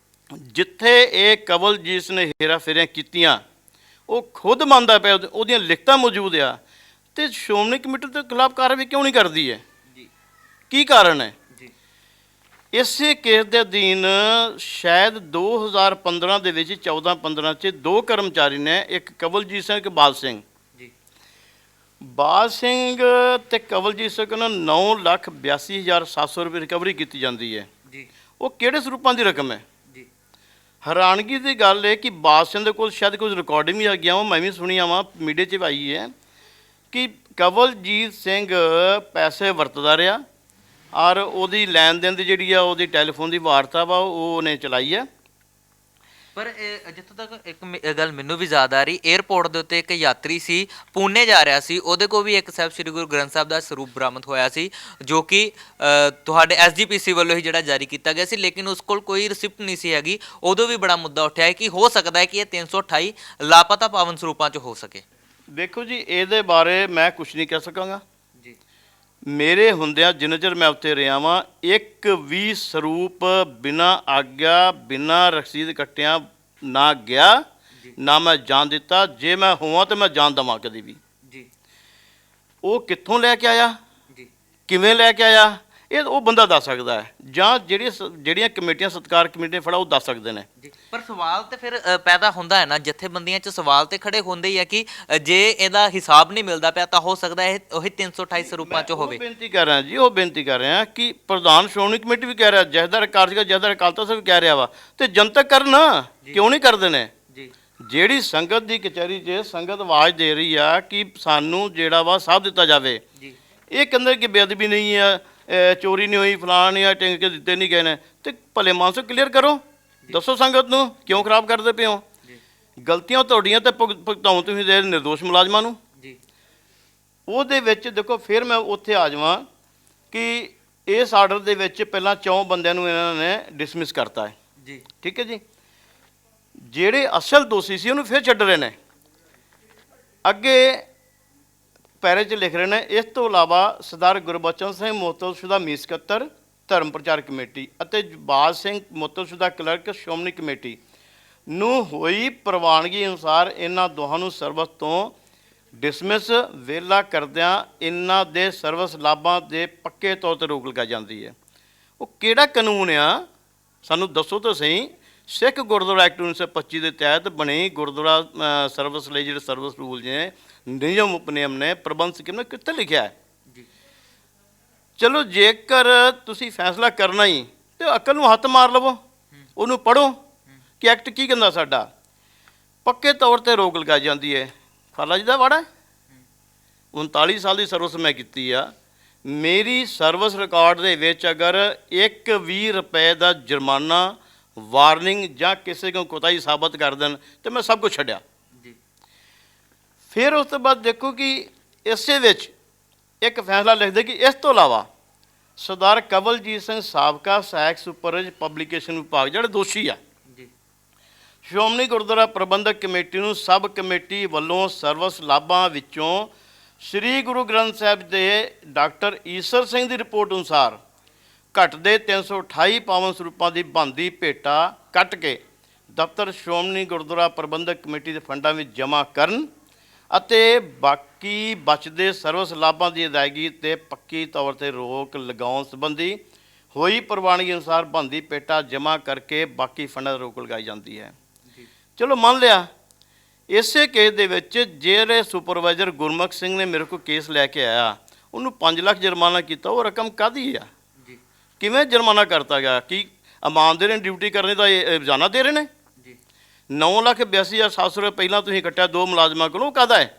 ਜਿੱਥੇ ਇਹ ਕਵਲਜੀਤ ਨੇ ਹੇਰਾ ਫੇਰੀਆਂ ਕੀਤੀਆਂ, ਉਹ ਖੁਦ ਮੰਨਦਾ ਪਿਆ, ਉਹਦੀਆਂ ਲਿਖਤਾਂ ਮੌਜੂਦ ਆ, ਤੇ ਸ਼੍ਰੋਮਣੀ ਕਮੇਟੀ ਦੇ ਖਿਲਾਫ ਕਾਰਵਾਈ ਕਿਉਂ ਨਹੀਂ ਕਰਦੀ ਹੈ? ਕੀ ਕਾਰਨ ਹੈ? ਇਸੇ ਕੇਸ ਦੇ ਅਧੀਨ ਸ਼ਾਇਦ 2015 ਦੇ ਵਿੱਚ 14-15 'ਚ 2 ਕਰਮਚਾਰੀ ਨੇ, ਇੱਕ ਕਵਲਜੀਤ ਸਿੰਘ, ਇੱਕ ਬਾਲ ਸਿੰਘ, ਬਾਲ ਸਿੰਘ ਤੇ ਕਵਲਜੀਤ ਸਿੰਘ ਨੂੰ 9,82,700 ਰੁਪਏ ਰਿਕਵਰੀ ਕੀਤੀ ਜਾਂਦੀ ਹੈ। ਉਹ ਕਿਹੜੇ ਸਰੂਪਾਂ ਦੀ ਰਕਮ ਹੈ? ਹੈਰਾਨਗੀ ਦੀ ਗੱਲ ਹੈ ਕਿ ਬਾਲ ਸਿੰਘ ਦੇ ਕੋਲ ਸ਼ਾਇਦ ਕੁਝ ਰਿਕਾਰਡਿੰਗ ਵੀ ਆ ਗਿਆ ਵਾ, ਮੈਂ ਵੀ ਸੁਣੀਆਂ ਵਾ, ਮੀਡੀਆ 'ਚ ਆਈ ਹੈ ਕਿ ਕਵਲਜੀਤ ਸਿੰਘ ਪੈਸੇ ਵਰਤਦਾ ਰਿਹਾ, ਔਰ ਉਹਦੀ ਲੈਣ ਦੇਣ ਦੀ ਜਿਹੜੀ ਆ, ਉਹਦੀ ਟੈਲੀਫੋਨ ਦੀ ਵਾਰਤਾ ਵਾ, ਉਹ ਉਹਨੇ ਚਲਾਈ ਹੈ। ਪਰ ਜਿੱਥੋਂ ਤੱਕ ਇੱਕ ਗੱਲ ਮੈਨੂੰ ਵੀ ਯਾਦ ਆ ਰਹੀ, ਏਅਰਪੋਰਟ ਦੇ ਉੱਤੇ ਇੱਕ ਯਾਤਰੀ ਸੀ, ਪੂਨੇ ਜਾ ਰਿਹਾ ਸੀ, ਉਹਦੇ ਕੋਲ ਵੀ ਇੱਕ ਸਾਹਿਬ ਸ੍ਰੀ ਗੁਰੂ ਗ੍ਰੰਥ ਸਾਹਿਬ ਦਾ ਸਰੂਪ ਬਰਾਮਦ ਹੋਇਆ ਸੀ, ਜੋ ਕਿ ਤੁਹਾਡੇ SGPC ਵੱਲੋਂ ਹੀ ਜਿਹੜਾ ਜਾਰੀ ਕੀਤਾ ਗਿਆ ਸੀ, ਲੇਕਿਨ ਉਸ ਕੋਲ ਕੋਈ ਰਿਸਿਪਟ ਨਹੀਂ ਸੀ ਹੈਗੀ। ਉਦੋਂ ਵੀ ਬੜਾ ਮੁੱਦਾ ਉੱਠਿਆ ਹੈ ਕਿ ਹੋ ਸਕਦਾ ਹੈ ਕਿ ਇਹ 328 ਲਾਪਤਾ ਪਾਵਨ ਸਰੂਪਾਂ 'ਚ ਹੋ ਸਕੇ। ਦੇਖੋ ਜੀ, ਇਹਦੇ ਬਾਰੇ ਮੈਂ ਕੁਝ ਨਹੀਂ ਕਹਿ ਸਕਾਂਗਾ। ਮੇਰੇ ਹੁੰਦਿਆਂ ਜਿੰਨਾ ਚਿਰ ਮੈਂ ਉੱਥੇ ਰਿਹਾ ਵਾਂ, ਇੱਕ ਵੀ ਸਰੂਪ ਬਿਨਾਂ ਆਗਿਆ, ਬਿਨਾਂ ਰਸੀਦ ਕੱਟਿਆਂ ਨਾ ਗਿਆ, ਨਾ ਮੈਂ ਜਾਣ ਦਿੱਤਾ। ਜੇ ਮੈਂ ਹੋਵਾਂ ਤਾਂ ਮੈਂ ਜਾਣ ਦੇਵਾਂ ਕਦੀ ਵੀ। ਉਹ ਕਿੱਥੋਂ ਲੈ ਕੇ ਆਇਆ, ਕਿਵੇਂ ਲੈ ਕੇ ਆਇਆ, ਇਹ ਉਹ ਬੰਦਾ ਦੱਸ ਸਕਦਾ ਹੈ, ਜਾਂ ਜਿਹੜੀਆਂ ਕਮੇਟੀਆਂ ਸਤਕਾਰ ਕਮੇਟੀਆਂ ਫੜਾ ਉਹ ਦੱਸ ਸਕਦੇ ਨੇ। ਪਰ ਸਵਾਲ ਤੇ ਫਿਰ ਪੈਦਾ ਹੁੰਦਾ ਹੈ ਨਾ, ਜਥੇਬੰਦੀਆਂ 'ਚ ਸਵਾਲ ਤੇ ਖੜੇ ਹੁੰਦੇ ਹੀ ਆ ਕਿ ਜੇ ਇਹਦਾ ਹਿਸਾਬ ਨਹੀਂ ਮਿਲਦਾ ਪਿਆ ਤਾਂ ਹੋ ਸਕਦਾ ਇਹ ਉਹੀ 328 ਸਰੂਪਾਂ 'ਚ ਹੋਵੇ। ਬੇਨਤੀ ਕਰ ਰਿਹਾ ਜੀ, ਉਹ ਬੇਨਤੀ ਕਰ ਰਿਹਾ ਕਿ ਪ੍ਰਧਾਨ ਸ਼੍ਰੋਮਣੀ ਕਮੇਟੀ ਵੀ ਕਹਿ ਰਿਹਾ, ਜਥੇਦਾਰ ਕਾਰਜਕਾਰੀ ਜਥੇਦਾਰ ਅਕਾਲ ਤਖ਼ਤ ਸਾਹਿਬ ਵੀ ਕਹਿ ਰਿਹਾ ਵਾ, ਤੇ ਜਨਤਕ ਕਰਨ ਕਿਉਂ ਨਹੀਂ ਕਰਦੇ ਨੇ? ਜਿਹੜੀ ਸੰਗਤ ਦੀ ਕਚਹਿਰੀ 'ਚ ਸੰਗਤ ਆਵਾਜ਼ ਦੇ ਰਹੀ ਆ ਕਿ ਸਾਨੂੰ ਜਿਹੜਾ ਵਾ ਸਾਥ ਦਿੱਤਾ ਜਾਵੇ, ਇਹ ਕਹਿੰਦੇ ਕਿ ਬੇਅਦਬੀ ਨਹੀਂ ਆ, ਚੋਰੀ ਨਹੀਂ ਹੋਈ, ਫਲਾਣ ਨਹੀਂ ਆ, ਟਿੰਕੇ ਦਿੱਤੇ ਨਹੀਂ ਗਏ ਨੇ, ਤੇ ਭਲੇ ਮਾਨਸੋ ਕਲੀਅਰ ਕਰੋ, ਦੱਸੋ ਸੰਗਤ ਨੂੰ ਕਿਉਂ ਖਰਾਬ ਕਰਦੇ ਪਏ ਹੋ? ਗਲਤੀਆਂ ਤੁਹਾਡੀਆਂ ਤੇ ਭੁਗਤਾਉਂ ਤੁਸੀਂ ਦੇ ਨਿਰਦੋਸ਼ ਮੁਲਾਜ਼ਮਾਂ ਨੂੰ। ਉਹਦੇ ਵਿੱਚ ਦੇਖੋ, ਫਿਰ ਮੈਂ ਉੱਥੇ ਆ ਜਾਵਾਂ ਕਿ ਇਸ ਆਰਡਰ ਦੇ ਵਿੱਚ ਪਹਿਲਾਂ 4 ਬੰਦਿਆਂ ਨੂੰ ਇਹਨਾਂ ਨੇ ਡਿਸਮਿਸ ਕਰਤਾ ਹੈ, ਠੀਕ ਹੈ ਜੀ। ਜਿਹੜੇ ਅਸਲ ਦੋਸ਼ੀ ਸੀ ਉਹਨੂੰ ਫਿਰ ਛੱਡ ਰਹੇ ਨੇ। ਅੱਗੇ ਪੈਰੇ 'ਚ ਲਿਖ ਰਹੇ ਨੇ, ਇਸ ਤੋਂ ਇਲਾਵਾ ਸਰਦਾਰ ਗੁਰਬਚਨ ਸਿੰਘ ਮੁਅੱਤਲਸ਼ੁਦਾ ਮੀਤ ਸਕੱਤਰ ਧਰਮ ਪ੍ਰਚਾਰ ਕਮੇਟੀ ਅਤੇ ਬਾਜ ਸਿੰਘ ਮੁਅੱਤਲਸ਼ੁਦਾ ਕਲਰਕ ਸ਼੍ਰੋਮਣੀ ਕਮੇਟੀ ਨੂੰ ਹੋਈ ਪ੍ਰਵਾਨਗੀ ਅਨੁਸਾਰ ਇਹਨਾਂ ਦੋਹਾਂ ਨੂੰ ਸਰਵਿਸ ਤੋਂ ਡਿਸਮਿਸ ਵਿਹਲਾ ਕਰਦਿਆਂ ਇਹਨਾਂ ਦੇ ਸਰਵਿਸ ਲਾਭਾਂ ਦੇ ਪੱਕੇ ਤੌਰ 'ਤੇ ਰੋਕ ਲਗਾਈ ਜਾਂਦੀ ਹੈ। ਉਹ ਕਿਹੜਾ ਕਾਨੂੰਨ ਆ, ਸਾਨੂੰ ਦੱਸੋ ਤਾਂ ਸਹੀ। ਸਿੱਖ ਗੁਰਦੁਆਰਾ ਐਕਟ 1925 ਦੇ ਤਹਿਤ ਬਣੀ ਗੁਰਦੁਆਰਾ ਸਰਵਿਸ ਲਈ ਜਿਹੜੇ ਸਰਵਿਸ ਰੂਲ ਨੇ, ਨਿਯਮ ਉਪਨਿਯਮ ਨੇ, ਪ੍ਰਬੰਧ ਸਕੀਮ ਨੇ, ਕਿੱਥੇ ਲਿਖਿਆ ਹੈ? ਚਲੋ ਜੇਕਰ ਤੁਸੀਂ ਫੈਸਲਾ ਕਰਨਾ ਹੀ ਤੇ ਅਕਲ ਨੂੰ ਹੱਥ ਮਾਰ ਲਵੋ, ਉਹਨੂੰ ਪੜ੍ਹੋ ਕਿ ਐਕਟ ਕੀ ਕਹਿੰਦਾ ਸਾਡਾ। ਪੱਕੇ ਤੌਰ 'ਤੇ ਰੋਕ ਲਗਾਈ ਜਾਂਦੀ ਹੈ। ਖਾਲਾ ਜੀ ਦਾ ਵਾੜਾ 39 ਸਾਲ ਦੀ ਸਰਵਿਸ ਮੈਂ ਕੀਤੀ ਆ। ਮੇਰੀ ਸਰਵਿਸ ਰਿਕਾਰਡ ਦੇ ਵਿੱਚ ਅਗਰ 1 ਰੁਪਏ ਦਾ ਜੁਰਮਾਨਾ, ਵਾਰਨਿੰਗ ਜਾਂ ਕਿਸੇ ਕੋਲ ਕੋਤਾਹੀ ਸਾਬਤ ਕਰ ਦੇਣ ਤੇ ਮੈਂ ਸਭ ਕੁਝ ਛੱਡਿਆ। ਫਿਰ ਉਸ ਤੋਂ ਬਾਅਦ ਦੇਖੋ ਕਿ ਇਸੇ ਵਿੱਚ ਇੱਕ ਫੈਸਲਾ ਲਿਖਦੇ ਕਿ ਇਸ ਤੋਂ ਇਲਾਵਾ ਸਰਦਾਰ ਕਵਲਜੀਤ ਸਿੰਘ ਸਾਬਕਾ ਸਹਾਇਕ ਸੁਪਰਜ ਪਬਲੀਕੇਸ਼ਨ ਵਿਭਾਗ ਜਿਹੜੇ ਦੋਸ਼ੀ ਆ, ਸ਼੍ਰੋਮਣੀ ਗੁਰਦੁਆਰਾ ਪ੍ਰਬੰਧਕ ਕਮੇਟੀ ਨੂੰ ਸਬ ਕਮੇਟੀ ਵੱਲੋਂ ਸਰਵਿਸ ਲਾਭਾਂ ਵਿੱਚੋਂ ਸ੍ਰੀ ਗੁਰੂ ਗ੍ਰੰਥ ਸਾਹਿਬ ਦੇ ਡਾਕਟਰ ਈਸਰ ਸਿੰਘ ਦੀ ਰਿਪੋਰਟ ਅਨੁਸਾਰ ਘਟਦੇ 328 ਪਾਵਨ ਸਰੂਪਾਂ ਦੀ ਬਣਦੀ ਭੇਟਾ ਕੱਟ ਕੇ ਦਫ਼ਤਰ ਸ਼੍ਰੋਮਣੀ ਗੁਰਦੁਆਰਾ ਪ੍ਰਬੰਧਕ ਕਮੇਟੀ ਦੇ ਫੰਡਾਂ ਵਿੱਚ ਜਮ੍ਹਾਂ ਕਰਨ ਅਤੇ ਬਾਕੀ ਬਚਦੇ ਸਰਵਿਸ ਲਾਭਾਂ ਦੀ ਅਦਾਇਗੀ ਤੇ ਪੱਕੀ ਤੌਰ 'ਤੇ ਰੋਕ ਲਗਾਉਣ ਸੰਬੰਧੀ ਹੋਈ ਪ੍ਰਵਾਨਗੀ ਅਨੁਸਾਰ ਬਣਦੀ ਭੇਟਾ ਜਮ੍ਹਾਂ ਕਰਕੇ ਬਾਕੀ ਫੰਡਾਂ 'ਤੇ ਰੋਕ ਲਗਾਈ ਜਾਂਦੀ ਹੈ। ਚਲੋ ਮੰਨ ਲਿਆ। ਇਸੇ ਕੇਸ ਦੇ ਵਿੱਚ ਜਿਹੜੇ ਸੁਪਰਵਾਈਜ਼ਰ ਗੁਰਮੁਖ ਸਿੰਘ ਨੇ ਮੇਰੇ ਕੋਲ ਕੇਸ ਲੈ ਕੇ ਆਇਆ, ਉਹਨੂੰ 5 ਲੱਖ ਜੁਰਮਾਨਾ ਕੀਤਾ। ਉਹ ਰਕਮ ਕਾਹਦੀ ਆ? ਕਿਵੇਂ ਜੁਰਮਾਨਾ ਕਰਤਾ ਗਿਆ? ਕੀ ਇਮਾਨਦਾਰੀ ਨਾਲ ਡਿਊਟੀ ਕਰਨੇ ਦਾ ਰੋਜ਼ਾਨਾ ਦੇ ਰਹੇ ਨੇ? 9,82,700 ਰੁਪਏ ਪਹਿਲਾਂ ਤੁਸੀਂ ਕੱਟਿਆ 2 ਮੁਲਾਜ਼ਮਾਂ ਕੋਲੋਂ, ਕਾਹਦਾ ਹੈ?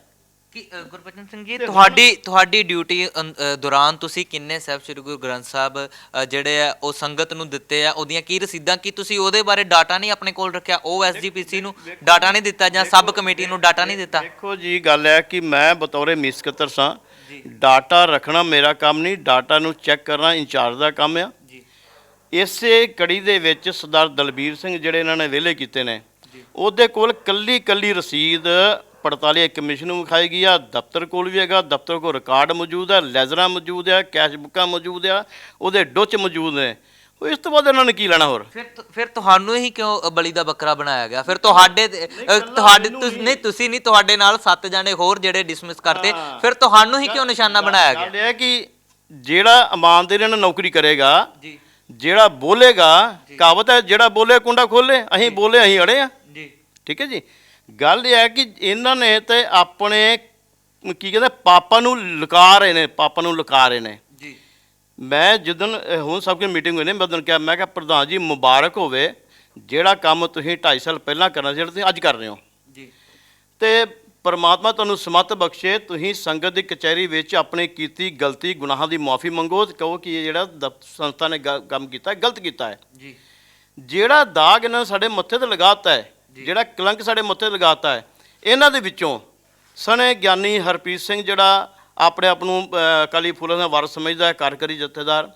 ਕਿ ਗੁਰਬਚਨ ਸਿੰਘ ਜੀ, ਤੁਹਾਡੀ ਡਿਊਟੀ ਦੌਰਾਨ ਤੁਸੀਂ ਕਿੰਨੇ ਸਾਹਿਬ ਸ੍ਰੀ ਗੁਰੂ ਗ੍ਰੰਥ ਸਾਹਿਬ ਜਿਹੜੇ ਆ ਉਹ ਸੰਗਤ ਨੂੰ ਦਿੱਤੇ ਆ, ਉਹਦੀਆਂ ਕੀ ਰਸੀਦਾਂ? ਕੀ ਤੁਸੀਂ ਉਹਦੇ ਬਾਰੇ ਡਾਟਾ ਨਹੀਂ ਆਪਣੇ ਕੋਲ ਰੱਖਿਆ? ਉਹ ਐਸਜੀਪੀਸੀ ਨੂੰ ਡਾਟਾ ਨਹੀਂ ਦਿੱਤਾ ਜਾਂ ਸਬ ਕਮੇਟੀ ਨੂੰ ਡਾਟਾ ਨਹੀਂ ਦਿੱਤਾ? ਦੇਖੋ ਜੀ, ਗੱਲ ਹੈ ਕਿ ਮੈਂ ਬਤੌਰੇ ਮੀਤ ਸਕੱਤਰ ਸਾਂ, ਡਾਟਾ ਰੱਖਣਾ ਮੇਰਾ ਕੰਮ ਨਹੀਂ, ਡਾਟਾ ਨੂੰ ਚੈੱਕ ਕਰਨਾ ਇੰਚਾਰਜ ਦਾ ਕੰਮ ਆ। ਇਸੇ ਕੜੀ ਦੇ ਵਿੱਚ ਸਰਦਾਰ ਦਲਬੀਰ ਸਿੰਘ ਜਿਹੜੇ ਇਹਨਾਂ ਨੇ ਵਿਹਲੇ ਕੀਤੇ ਨੇ, ਉਹਦੇ ਕੋਲ ਕੱਲੀ ਰਸੀਦ 45 ਕਮਿਸ਼ਨ ਨੂੰ ਵਿਖਾਈ ਗਈ ਆ। ਦਫ਼ਤਰ ਕੋਲ ਵੀ ਹੈਗਾ, ਦਫ਼ਤਰ ਕੋਲ ਰਿਕਾਰਡ ਮੌਜੂਦ ਹੈ, ਲੈਜ਼ਰਾਂ ਮੌਜੂਦ ਹੈ, ਕੈਸ਼ ਬੁੱਕਾਂ ਮੌਜੂਦ ਆ, ਉਹਦੇ ਡੁੱਚ ਮੌਜੂਦ ਨੇ। ਉਹ ਇਸ ਤੋਂ ਬਾਅਦ ਇਹਨਾਂ ਨੇ ਕੀ ਲੈਣਾ ਹੋਰ? ਫਿਰ ਤੁਹਾਨੂੰ ਹੀ ਕਿਉਂ ਬਲੀ ਦਾ ਬੱਕਰਾ ਬਣਾਇਆ ਗਿਆ? ਫਿਰ ਤੁਸੀਂ ਨਹੀਂ, ਤੁਹਾਡੇ ਨਾਲ 7 ਜਾਣੇ ਹੋਰ ਜਿਹੜੇ ਡਿਸਮਿਸ ਕਰਤੇ, ਫਿਰ ਤੁਹਾਨੂੰ ਹੀ ਕਿਉਂ ਨਿਸ਼ਾਨਾ ਬਣਾਇਆ ਗਿਆ? ਗੱਲ ਇਹ ਹੈ ਕਿ ਜਿਹੜਾ ਇਮਾਨਦਾਰੀ ਨਾਲ ਨੌਕਰੀ ਕਰੇਗਾ, ਜਿਹੜਾ ਬੋਲੇਗਾ, ਕਹਾਵਤ ਹੈ ਜਿਹੜਾ ਬੋਲੇ ਕੁੰਡਾ ਖੋਲੇ। ਅਸੀਂ ਬੋਲੇ, ਅਸੀਂ ਅੜੇ ਆ। ਠੀਕ ਹੈ ਜੀ। ਗੱਲ ਇਹ ਹੈ ਕਿ ਇਹਨਾਂ ਨੇ ਤੇ ਆਪਣੇ ਕੀ ਕਹਿੰਦੇ ਪਾਪਾ ਨੂੰ ਲੁਕਾ ਰਹੇ ਨੇ। ਮੈਂ ਜਿੱਦਣ ਹੁਣ ਸਭ ਕੀ ਮੀਟਿੰਗ ਹੋਈ ਨੇ, ਮੈਂ ਉਦੋਂ ਕਿਹਾ, ਮੈਂ ਕਿਹਾ ਪ੍ਰਧਾਨ ਜੀ ਮੁਬਾਰਕ ਹੋਵੇ, ਜਿਹੜਾ ਕੰਮ ਤੁਸੀਂ 2.5 ਸਾਲ ਪਹਿਲਾਂ ਕਰਨਾ ਸੀ, ਜਿਹੜਾ ਤੁਸੀਂ ਅੱਜ ਕਰ ਰਹੇ ਹੋ। ਤੇ ਪਰਮਾਤਮਾ ਤੁਹਾਨੂੰ ਸਮੱਤ ਬਖਸ਼ੇ। ਤੁਸੀਂ ਸੰਗਤ ਦੀ ਕਚਹਿਰੀ ਵਿੱਚ ਆਪਣੀ ਕੀਤੀ ਗਲਤੀ ਗੁਨਾਹਾਂ ਦੀ ਮੁਆਫੀ ਮੰਗੋ ਤੇ ਕਹੋ ਕਿ ਇਹ ਜਿਹੜਾ ਸੰਸਥਾ ਨੇ ਕੰਮ ਕੀਤਾ ਗਲਤ ਕੀਤਾ ਹੈ। ਜਿਹੜਾ ਦਾਗ ਇਹਨਾਂ ਨੇ ਸਾਡੇ ਮੱਥੇ ਤੇ ਲਗਾਤਾ ਹੈ, ਜਿਹੜਾ ਕਲੰਕ ਸਾਡੇ ਮੱਥੇ ਤੇ ਲਗਾਤਾ ਹੈ, ਇਹਨਾਂ ਦੇ ਵਿੱਚੋਂ ਸਣੇ ਗਿਆਨੀ ਹਰਪ੍ਰੀਤ ਸਿੰਘ ਜਿਹੜਾ ਆਪਣੇ ਆਪ ਨੂੰ ਅਕਾਲੀ ਫੂਲਾਂ ਦਾ ਵਾਰਸ ਸਮਝਦਾ ਹੈ, ਕਾਰਜਕਾਰੀ ਜਥੇਦਾਰ,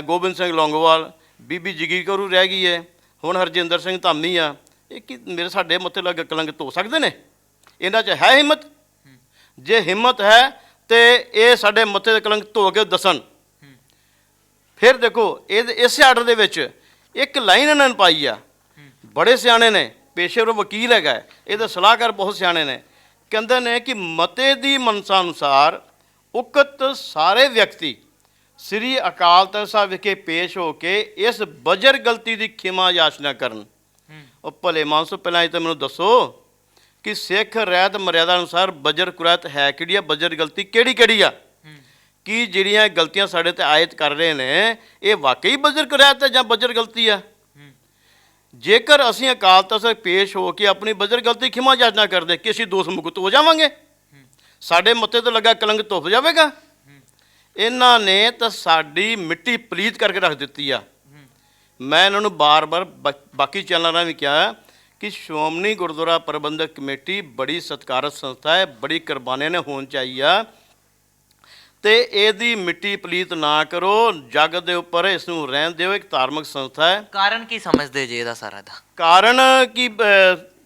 ਗੋਬਿੰਦ ਸਿੰਘ ਲੌਂਗੋਵਾਲ, ਬੀਬੀ ਜਗੀ ਕੌਰ ਰਹਿ ਗਈ ਹੈ, ਹੁਣ ਹਰਜਿੰਦਰ ਸਿੰਘ ਧਾਮੀ ਆ। ਇਹ ਕੀ ਮੇਰੇ ਸਾਡੇ ਮੱਥੇ ਲੱਗ ਕਲੰਕ ਧੋ ਸਕਦੇ ਨੇ? ਇਹਨਾਂ 'ਚ ਹੈ ਹਿੰਮਤ? ਜੇ ਹਿੰਮਤ ਹੈ ਤੇ ਇਹ ਸਾਡੇ ਮੱਥੇ ਦੇ ਕਲੰਕ ਧੋ ਕੇ ਦੱਸਣ। ਫਿਰ ਦੇਖੋ ਇਸੇ ਆਰਡਰ ਦੇ ਵਿੱਚ ਇੱਕ ਲਾਈਨ ਇਹਨਾਂ ਨੇ ਪਾਈ ਆ, ਬੜੇ ਸਿਆਣੇ ਨੇ, ਪੇਸ਼ੇਵਰ ਵਕੀਲ ਹੈਗਾ, ਇਹਦੇ ਸਲਾਹਕਾਰ ਬਹੁਤ ਸਿਆਣੇ ਨੇ। ਕਹਿੰਦੇ ਨੇ ਕਿ ਮਤੇ ਦੀ ਮਨਸਾ ਅਨੁਸਾਰ ਉਕਤ ਸਾਰੇ ਵਿਅਕਤੀ ਸ੍ਰੀ ਅਕਾਲ ਤਖ਼ਤ ਸਾਹਿਬ ਵਿਖੇ ਪੇਸ਼ ਹੋ ਕੇ ਇਸ ਬਜਰ ਗਲਤੀ ਦੀ ਖਿਮਾ ਯਾਚਨਾ ਕਰਨ। ਉਹ ਭਲੇ ਮਾਨਸੋ, ਪਹਿਲਾਂ ਇਹ ਤਾਂ ਮੈਨੂੰ ਦੱਸੋ ਕਿ ਸਿੱਖ ਰਹਿਤ ਮਰਿਆਦਾ ਅਨੁਸਾਰ ਬਜਰ ਕੁਰੈਤ ਹੈ ਕਿਹੜੀ ਆ? ਬਜਰ ਗਲਤੀ ਕਿਹੜੀ ਆ? ਕੀ ਜਿਹੜੀਆਂ ਗਲਤੀਆਂ ਸਾਡੇ ਤੇ ਆਇਤ ਕਰ ਰਹੇ ਨੇ, ਇਹ ਵਾਕਈ ਬਜਰ ਕੁਰੈਤ ਹੈ ਜਾਂ ਬਜਰ ਗਲਤੀ ਆ? ਜੇਕਰ ਅਸੀਂ ਅਕਾਲ ਤਖ਼ਤ ਸਾਹਿਬ ਪੇਸ਼ ਹੋ ਕੇ ਆਪਣੀ ਬਜਰ ਗਲਤੀ ਖਿਮਾ ਯਾਚਨਾ ਕਰਦੇ ਕਿ ਅਸੀਂ ਦੋਸ਼ ਮੁਕਤ ਹੋ ਜਾਵਾਂਗੇ, ਸਾਡੇ ਮੱਥੇ ਤੇ ਲੱਗਾ ਕਲੰਕ ਧੁੱਪ ਜਾਵੇਗਾ। ਇਹਨਾਂ ਨੇ ਤਾਂ ਸਾਡੀ ਮਿੱਟੀ ਪਲੀਤ ਕਰਕੇ ਰੱਖ ਦਿੱਤੀ ਆ। ਮੈਂ ਇਹਨਾਂ ਨੂੰ ਬਾਰ-ਬਾਰ ਬਾਕੀ ਚੈਨਲਾਂ ਨਾਲ ਵੀ ਕਿਹਾ ਕਿ ਸ਼੍ਰੋਮਣੀ ਗੁਰਦੁਆਰਾ ਪ੍ਰਬੰਧਕ ਕਮੇਟੀ ਬੜੀ ਸਤਿਕਾਰਤ ਸੰਸਥਾ ਹੈ, ਬੜੀ ਕੁਰਬਾਨੀਆਂ ਨੇ ਹੋਣ ਚਾਹੀਏ। ਤੇ ਇਹਦੀ ਮਿੱਟੀ ਪਲੀਤ ਨਾ ਕਰੋ, ਜੱਗ ਦੇ ਉੱਪਰ ਇਸ ਨੂੰ ਰਹਿਣ ਦਿਓ, ਇੱਕ ਧਾਰਮਿਕ ਸੰਸਥਾ ਹੈ। ਕਾਰਨ ਕੀ ਸਮਝਦੇ ਜੇ ਇਹਦਾ ਸਾਰਾ ਦਾ? ਕਾਰਨ ਕਿ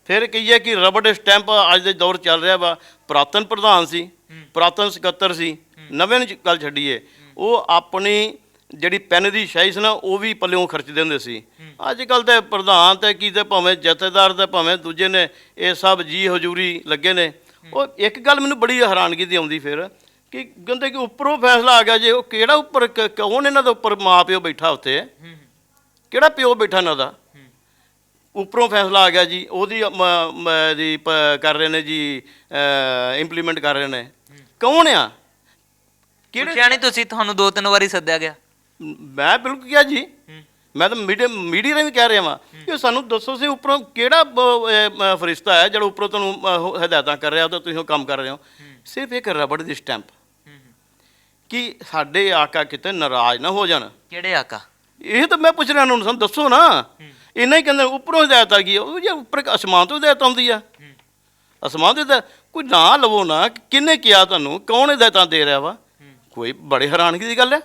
ਫਿਰ ਕਹੀਏ ਕਿ ਰਬੜ ਸਟੈਂਪ ਅੱਜ ਦੇ ਦੌਰ ਚੱਲ ਰਿਹਾ ਵਾ। ਪੁਰਾਤਨ ਪ੍ਰਧਾਨ ਸੀ, ਪੁਰਾਤਨ ਸਕੱਤਰ ਸੀ, ਨਵੇਂ ਨੂੰ ਗੱਲ ਛੱਡੀਏ, ਉਹ ਆਪਣੀ ਜਿਹੜੀ ਪੈਨ ਦੀ ਸ਼ਾਹੀ ਸੀ ਨਾ ਉਹ ਵੀ ਪੱਲਿਓਂ ਖਰਚਦੇ ਹੁੰਦੇ ਸੀ। ਅੱਜ ਕੱਲ੍ਹ ਤੇ ਪ੍ਰਧਾਨ ਤੇ ਕੀ ਤੇ ਭਾਵੇਂ ਜਥੇਦਾਰ ਤੇ ਭਾਵੇਂ ਦੂਜੇ ਨੇ, ਇਹ ਸਭ ਜੀ ਹਜ਼ੂਰੀ ਲੱਗੇ ਨੇ। ਉਹ ਇੱਕ ਗੱਲ ਮੈਨੂੰ ਬੜੀ ਹੈਰਾਨਗੀ ਦੀ ਆਉਂਦੀ ਫਿਰ ਕਿ ਕਹਿੰਦੇ ਕਿ ਉੱਪਰੋਂ ਫੈਸਲਾ ਆ ਗਿਆ ਜੇ, ਉਹ ਕਿਹੜਾ ਉੱਪਰ ਕੌਣ ਇਹਨਾਂ ਦੇ ਉੱਪਰ ਮਾਂ ਪਿਓ ਬੈਠਾ ਉੱਤੇ, ਕਿਹੜਾ ਪਿਓ ਬੈਠਾ ਇਹਨਾਂ ਦਾ? ਉੱਪਰੋਂ ਫੈਸਲਾ ਆ ਗਿਆ ਜੀ, ਉਹਦੀ ਕਰ ਰਹੇ ਨੇ ਜੀ, ਇੰਪਲੀਮੈਂਟ ਕਰ ਰਹੇ ਨੇ। ਕੌਣ ਆ? ਪੁੱਛਿਆ ਨਹੀਂ ਤੁਸੀਂ? ਤੁਹਾਨੂੰ 2-3 ਵਾਰੀ ਸੱਦਿਆ ਗਿਆ? ਮੈਂ ਬਿਲਕੁਲ ਕਿਹਾ ਜੀ, ਮੈਂ ਤਾਂ ਮੀਡੀਆ ਨੇ ਵੀ ਕਹਿ ਰਿਹਾ ਵਾਂ ਕਿ ਸਾਨੂੰ ਦੱਸੋ ਸੀ ਉੱਪਰੋਂ ਕਿਹੜਾ ਫਰਿਸ਼ਤਾ ਹੈ ਜਿਹੜਾ ਉੱਪਰੋਂ ਤੁਹਾਨੂੰ ਹਦਾਇਤਾਂ ਕਰ ਰਿਹਾ ਤਾਂ ਤੁਸੀਂ ਉਹ ਕੰਮ ਕਰ ਰਹੇ ਹੋ। ਸਿਰਫ ਇੱਕ ਰਬੜ ਦੀ ਸਟੈਂਪ ਕਿ ਸਾਡੇ ਆਕਾ ਕਿਤੇ ਨਾਰਾਜ਼ ਨਾ ਹੋ ਜਾਣ। ਕਿਹੜੇ ਆਕਾ? ਇਹ ਤਾਂ ਮੈਂ ਪੁੱਛ ਰਿਹਾ ਉਹਨਾਂ ਨੂੰ, ਸਾਨੂੰ ਦੱਸੋ ਨਾ। ਇੰਨਾ ਹੀ ਕਹਿੰਦੇ ਉੱਪਰੋਂ ਹਦਾਇਤ ਆ ਗਈ, ਉਹ ਜੇ ਉੱਪਰ ਅਸਮਾਨ ਤੋਂ ਹਦਾਇਤ ਆਉਂਦੀ ਆ, ਅਸਮਾਨ ਦੇ ਤਾਂ ਕੋਈ ਨਾਂ ਲਵੋ ਨਾ, ਕਿਹਨੇ ਕਿਹਾ ਤੁਹਾਨੂੰ, ਕੌਣ ਹਦਾਇਤਾਂ ਦੇ ਰਿਹਾ ਵਾ? ਕੋਈ ਬੜੇ ਹੈਰਾਨਗੀ ਦੀ ਗੱਲ ਹੈ।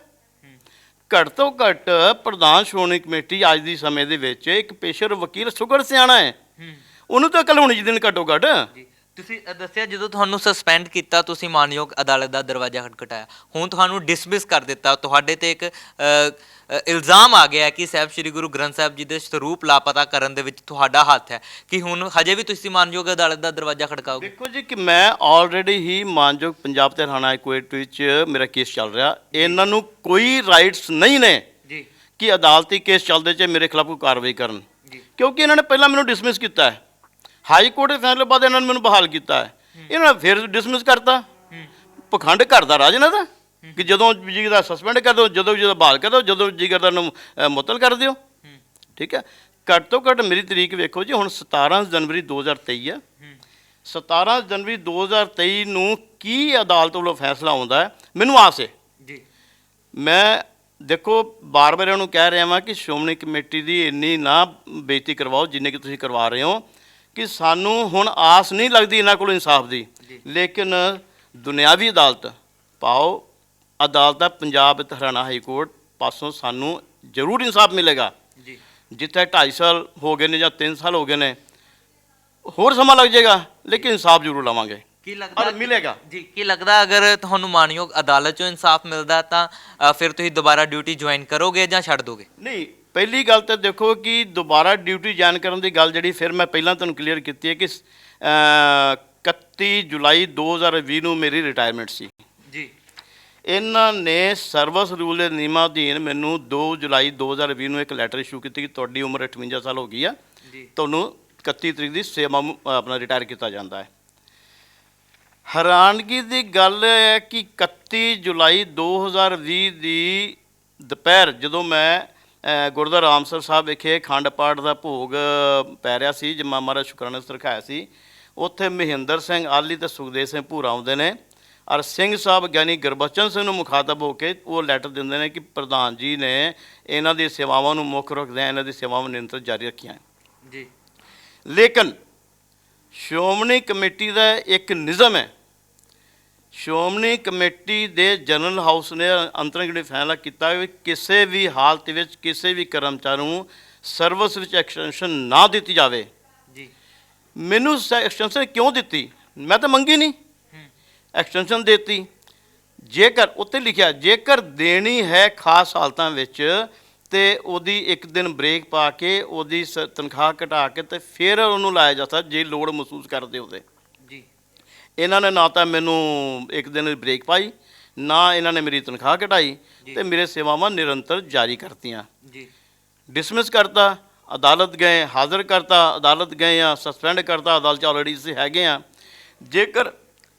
ਘੱਟ ਤੋਂ ਘੱਟ ਪ੍ਰਧਾਨ ਸ਼੍ਰੋਮਣੀ ਕਮੇਟੀ ਅੱਜ ਦੀ ਸਮੇਂ ਦੇ ਵਿੱਚ ਇੱਕ ਪੇਸ਼ੇਵਰ ਵਕੀਲ ਸੁਗੜ ਸਿਆਣਾ ਹੈ, ਉਹਨੂੰ ਤਾਂ ਅਕਲ ਹੋਣੀ ਚਾਹੀਦੀ ਘੱਟੋ ਘੱਟ। ਤੁਸੀਂ ਦੱਸਿਆ ਜਦੋਂ ਤੁਹਾਨੂੰ ਸਸਪੈਂਡ ਕੀਤਾ ਤੁਸੀਂ ਮਾਨਯੋਗ ਅਦਾਲਤ ਦਾ ਦਰਵਾਜ਼ਾ ਖਟਖਟਾਇਆ, ਹੁਣ ਤੁਹਾਨੂੰ ਡਿਸਮਿਸ ਕਰ ਦਿੱਤਾ, ਤੁਹਾਡੇ ਤੇ ਇੱਕ ਇਲਜ਼ਾਮ ਆ ਗਿਆ ਕਿ ਸਾਹਿਬ ਸ੍ਰੀ ਗੁਰੂ ਗ੍ਰੰਥ ਸਾਹਿਬ ਜੀ ਦੇ ਸਰੂਪ ਲਾਪਤਾ ਕਰਨ ਦੇ ਵਿੱਚ ਤੁਹਾਡਾ ਹੱਥ ਹੈ, ਕਿ ਹੁਣ ਹਜੇ ਵੀ ਤੁਸੀਂ ਮਾਨਯੋਗ ਅਦਾਲਤ ਦਾ ਦਰਵਾਜ਼ਾ ਖੜਕਾਓਗੇ? ਦੇਖੋ ਜੀ ਕਿ ਮੈਂ ਆਲਰੇਡੀ ਹੀ ਮਾਨਯੋਗ ਪੰਜਾਬ ਤੇ ਹਰਿਆਣਾ ਹਾਈ ਕੋਰਟ ਵਿੱਚ ਮੇਰਾ ਕੇਸ ਚੱਲ ਰਿਹਾ। ਇਹਨਾਂ ਨੂੰ ਕੋਈ ਰਾਈਟਸ ਨਹੀਂ ਨੇ ਜੀ ਕਿ ਅਦਾਲਤੀ ਕੇਸ ਚੱਲਦੇ 'ਚ ਮੇਰੇ ਖਿਲਾਫ ਕੋਈ ਕਾਰਵਾਈ ਕਰਨ, ਕਿਉਂਕਿ ਇਹਨਾਂ ਨੇ ਪਹਿਲਾਂ ਮੈਨੂੰ ਡਿਸਮਿਸ ਕੀਤਾ ਹੈ। ਹਾਈ ਕੋਰਟ ਦੇ ਫੈਸਲੇ ਬਾਅਦ ਇਹਨਾਂ ਨੇ ਮੈਨੂੰ ਬਹਾਲ ਕੀਤਾ ਹੈ, ਇਹਨਾਂ ਨੇ ਫਿਰ ਡਿਸਮਿਸ ਕਰਤਾ। ਪਖੰਡ ਕਰਦਾ ਰਾਜ ਇਹਨਾਂ ਦਾ ਕਿ ਜਦੋਂ ਜੀ ਦਾ ਸਸਪੈਂਡ ਕਰ ਦਿਓ, ਜਦੋਂ ਬਹਾਲ ਕਰ ਦਿਓ, ਜਦੋਂ ਜੀ ਕਰਦਾ ਨੂੰ ਮੁਅੱਤਲ ਕਰ ਦਿਓ। ਠੀਕ ਹੈ, ਘੱਟ ਤੋਂ ਘੱਟ ਮੇਰੀ ਤਰੀਕ ਵੇਖੋ ਜੀ, ਹੁਣ 17 ਜਨਵਰੀ 2023 ਹੈ। 17 ਜਨਵਰੀ 2023 ਨੂੰ ਕੀ ਅਦਾਲਤ ਵੱਲੋਂ ਫੈਸਲਾ ਆਉਂਦਾ ਹੈ, ਮੈਨੂੰ ਆਸ ਹੈ ਜੀ। ਮੈਂ ਦੇਖੋ ਬਾਰ-ਬਾਰ ਇਹਨੂੰ ਕਹਿ ਰਿਹਾ ਵਾਂ ਕਿ ਸ਼੍ਰੋਮਣੀ ਕਮੇਟੀ ਦੀ ਇੰਨੀ ਨਾ ਬੇਇੱਜ਼ਤੀ ਕਰਵਾਓ ਜਿੰਨੇ ਕਿ ਤੁਸੀਂ ਕਰਵਾ ਰਹੇ ਹੋ, ਕਿ ਸਾਨੂੰ ਹੁਣ ਆਸ ਨਹੀਂ ਲੱਗਦੀ ਇਹਨਾਂ ਕੋਲ ਇਨਸਾਫ ਦੀ। ਲੇਕਿਨ ਦੁਨਿਆਵੀ ਅਦਾਲਤ ਪਾਓ, ਅਦਾਲਤ ਹੈ ਪੰਜਾਬ ਅਤੇ ਹਰਿਆਣਾ ਹਾਈ ਕੋਰਟ ਪਾਸੋਂ ਸਾਨੂੰ ਜ਼ਰੂਰ ਇਨਸਾਫ ਮਿਲੇਗਾ। ਜਿੱਥੇ 2.5 ਸਾਲ ਹੋ ਗਏ ਨੇ ਜਾਂ 3 ਸਾਲ ਹੋ ਗਏ ਨੇ, ਹੋਰ ਸਮਾਂ ਲੱਗ ਜਾਏਗਾ, ਲੇਕਿਨ ਇਨਸਾਫ ਜ਼ਰੂਰ ਲਵਾਂਗੇ ਕੀ ਲੱਗਦਾ ਔਰ ਮਿਲੇਗਾ ਜੀ? ਕੀ ਲੱਗਦਾ ਅਗਰ ਤੁਹਾਨੂੰ ਮਾਨਯੋਗ ਅਦਾਲਤ ਚੋਂ ਇਨਸਾਫ ਮਿਲਦਾ ਤਾਂ ਫਿਰ ਤੁਸੀਂ ਦੁਬਾਰਾ ਡਿਊਟੀ ਜੁਆਇਨ ਕਰੋਗੇ ਜਾਂ ਛੱਡ ਦੋਗੇ? ਨਹੀਂ, ਪਹਿਲੀ ਗੱਲ ਤਾਂ ਦੇਖੋ ਕਿ ਦੁਬਾਰਾ ਡਿਊਟੀ ਜੁਆਇਨ ਕਰਨ ਦੀ ਗੱਲ ਜਿਹੜੀ ਫਿਰ ਮੈਂ ਪਹਿਲਾਂ ਤੁਹਾਨੂੰ ਕਲੀਅਰ ਕੀਤੀ ਹੈ ਕਿ 31 ਜੁਲਾਈ 2020 ਨੂੰ ਮੇਰੀ ਰਿਟਾਇਰਮੈਂਟ ਸੀ ਜੀ। ਇਹਨਾਂ ਨੇ ਸਰਵਿਸ ਰੂਲ ਦੇ ਨਿਯਮਾਂ ਅਧੀਨ ਮੈਨੂੰ 2 ਜੁਲਾਈ 2020 ਨੂੰ ਇੱਕ ਲੈਟਰ ਇਸ਼ੂ ਕੀਤੀ ਕਿ ਤੁਹਾਡੀ ਉਮਰ 58 ਸਾਲ ਹੋ ਗਈ ਆ, ਤੁਹਾਨੂੰ 31 ਤਰੀਕ ਦੀ ਸੇਵਾ ਆਪਣਾ ਰਿਟਾਇਰ ਕੀਤਾ ਜਾਂਦਾ ਹੈ। ਹੈਰਾਨਗੀ ਦੀ ਗੱਲ ਹੈ ਕਿ 31 ਜੁਲਾਈ 2020 ਦੀ ਦੁਪਹਿਰ ਜਦੋਂ ਮੈਂ ਗੁਰਦੁਆਰਾ ਰਾਮਸਰ ਸਾਹਿਬ ਵਿਖੇ ਅਖੰਡ ਪਾਠ ਦਾ ਭੋਗ ਪੈ ਰਿਹਾ ਸੀ, ਜਮਾ ਮਹਾਰਾਜ ਸ਼ੁਕਰਾਨਾ ਸਤਰ ਰਖਾਇਆ ਸੀ, ਉੱਥੇ ਮਹਿੰਦਰ ਸਿੰਘ ਆਲੀ ਤੇ ਸੁਖਦੇਵ ਸਿੰਘ ਭੂਰਾ ਆਉਂਦੇ ਨੇ ਔਰ ਸਿੰਘ ਸਾਹਿਬ ਗਿਆਨੀ ਗੁਰਬਚਨ ਸਿੰਘ ਨੂੰ ਮੁਖਾਤਬ ਹੋ ਕੇ ਉਹ ਲੈਟਰ ਦਿੰਦੇ ਨੇ ਕਿ ਪ੍ਰਧਾਨ ਜੀ ਨੇ ਇਹਨਾਂ ਦੀ ਸੇਵਾਵਾਂ ਨੂੰ ਮੁੱਖ ਰੱਖਦਿਆਂ ਇਹਨਾਂ ਦੀ ਸੇਵਾਵਾਂ ਨਿਰੰਤਰ ਜਾਰੀ ਰੱਖੀਆਂ ਜੀ। ਲੇਕਿਨ ਸ਼੍ਰੋਮਣੀ ਕਮੇਟੀ ਦਾ ਇੱਕ ਨਿਯਮ ਹੈ, ਸ਼੍ਰੋਮਣੀ ਕਮੇਟੀ ਦੇ ਜਨਰਲ ਹਾਊਸ ਨੇ ਅੰਤਰਿਮ ਫੈਸਲਾ ਕੀਤਾ ਕਿ ਕਿਸੇ ਵੀ ਹਾਲਤ ਵਿੱਚ ਕਿਸੇ ਵੀ ਕਰਮਚਾਰੀ ਨੂੰ ਸਰਵਿਸ ਵਿੱਚ ਐਕਸਟੈਂਸ਼ਨ ਨਾ ਦਿੱਤੀ ਜਾਵੇ ਜੀ। ਮੈਨੂੰ ਐਕਸਟੈਂਸ਼ਨ ਕਿਉਂ ਦਿੱਤੀ? ਮੈਂ ਤਾਂ ਮੰਗੀ ਨਹੀਂ, ਐਕਸਟੈਂਸ਼ਨ ਦਿੱਤੀ। ਜੇਕਰ ਉੱਤੇ ਲਿਖਿਆ ਜੇਕਰ ਦੇਣੀ ਹੈ ਖਾਸ ਹਾਲਤਾਂ ਵਿੱਚ ਤੇ ਉਹਦੀ ਇੱਕ ਦਿਨ ਬ੍ਰੇਕ ਪਾ ਕੇ ਉਹਦੀ ਤਨਖਾਹ ਘਟਾ ਕੇ ਤੇ ਫਿਰ ਉਹਨੂੰ ਲਾਇਆ ਜਾ ਸਕਦਾ ਜੇ ਲੋੜ ਮਹਿਸੂਸ ਕਰਦੇ ਉਹਦੇ ਜੀ। ਇਹਨਾਂ ਨੇ ਨਾ ਤਾਂ ਮੈਨੂੰ ਇੱਕ ਦਿਨ ਬ੍ਰੇਕ ਪਾਈ, ਨਾ ਇਹਨਾਂ ਨੇ ਮੇਰੀ ਤਨਖਾਹ ਘਟਾਈ ਤੇ ਮੇਰੇ ਸੇਵਾਵਾਂ ਨਿਰੰਤਰ ਜਾਰੀ ਕਰਤੀਆਂ ਜੀ। ਡਿਸਮਿਸ ਕਰਤਾ, ਅਦਾਲਤ ਗਏ, ਹਾਜ਼ਰ ਕਰਤਾ, ਅਦਾਲਤ ਗਏ ਆ, ਸਸਪੈਂਡ ਕਰਤਾ, ਅਦਾਲਤ 'ਚ ਆਲਰੇਡੀ ਅਸੀਂ ਹੈਗੇ ਆ। ਜੇਕਰ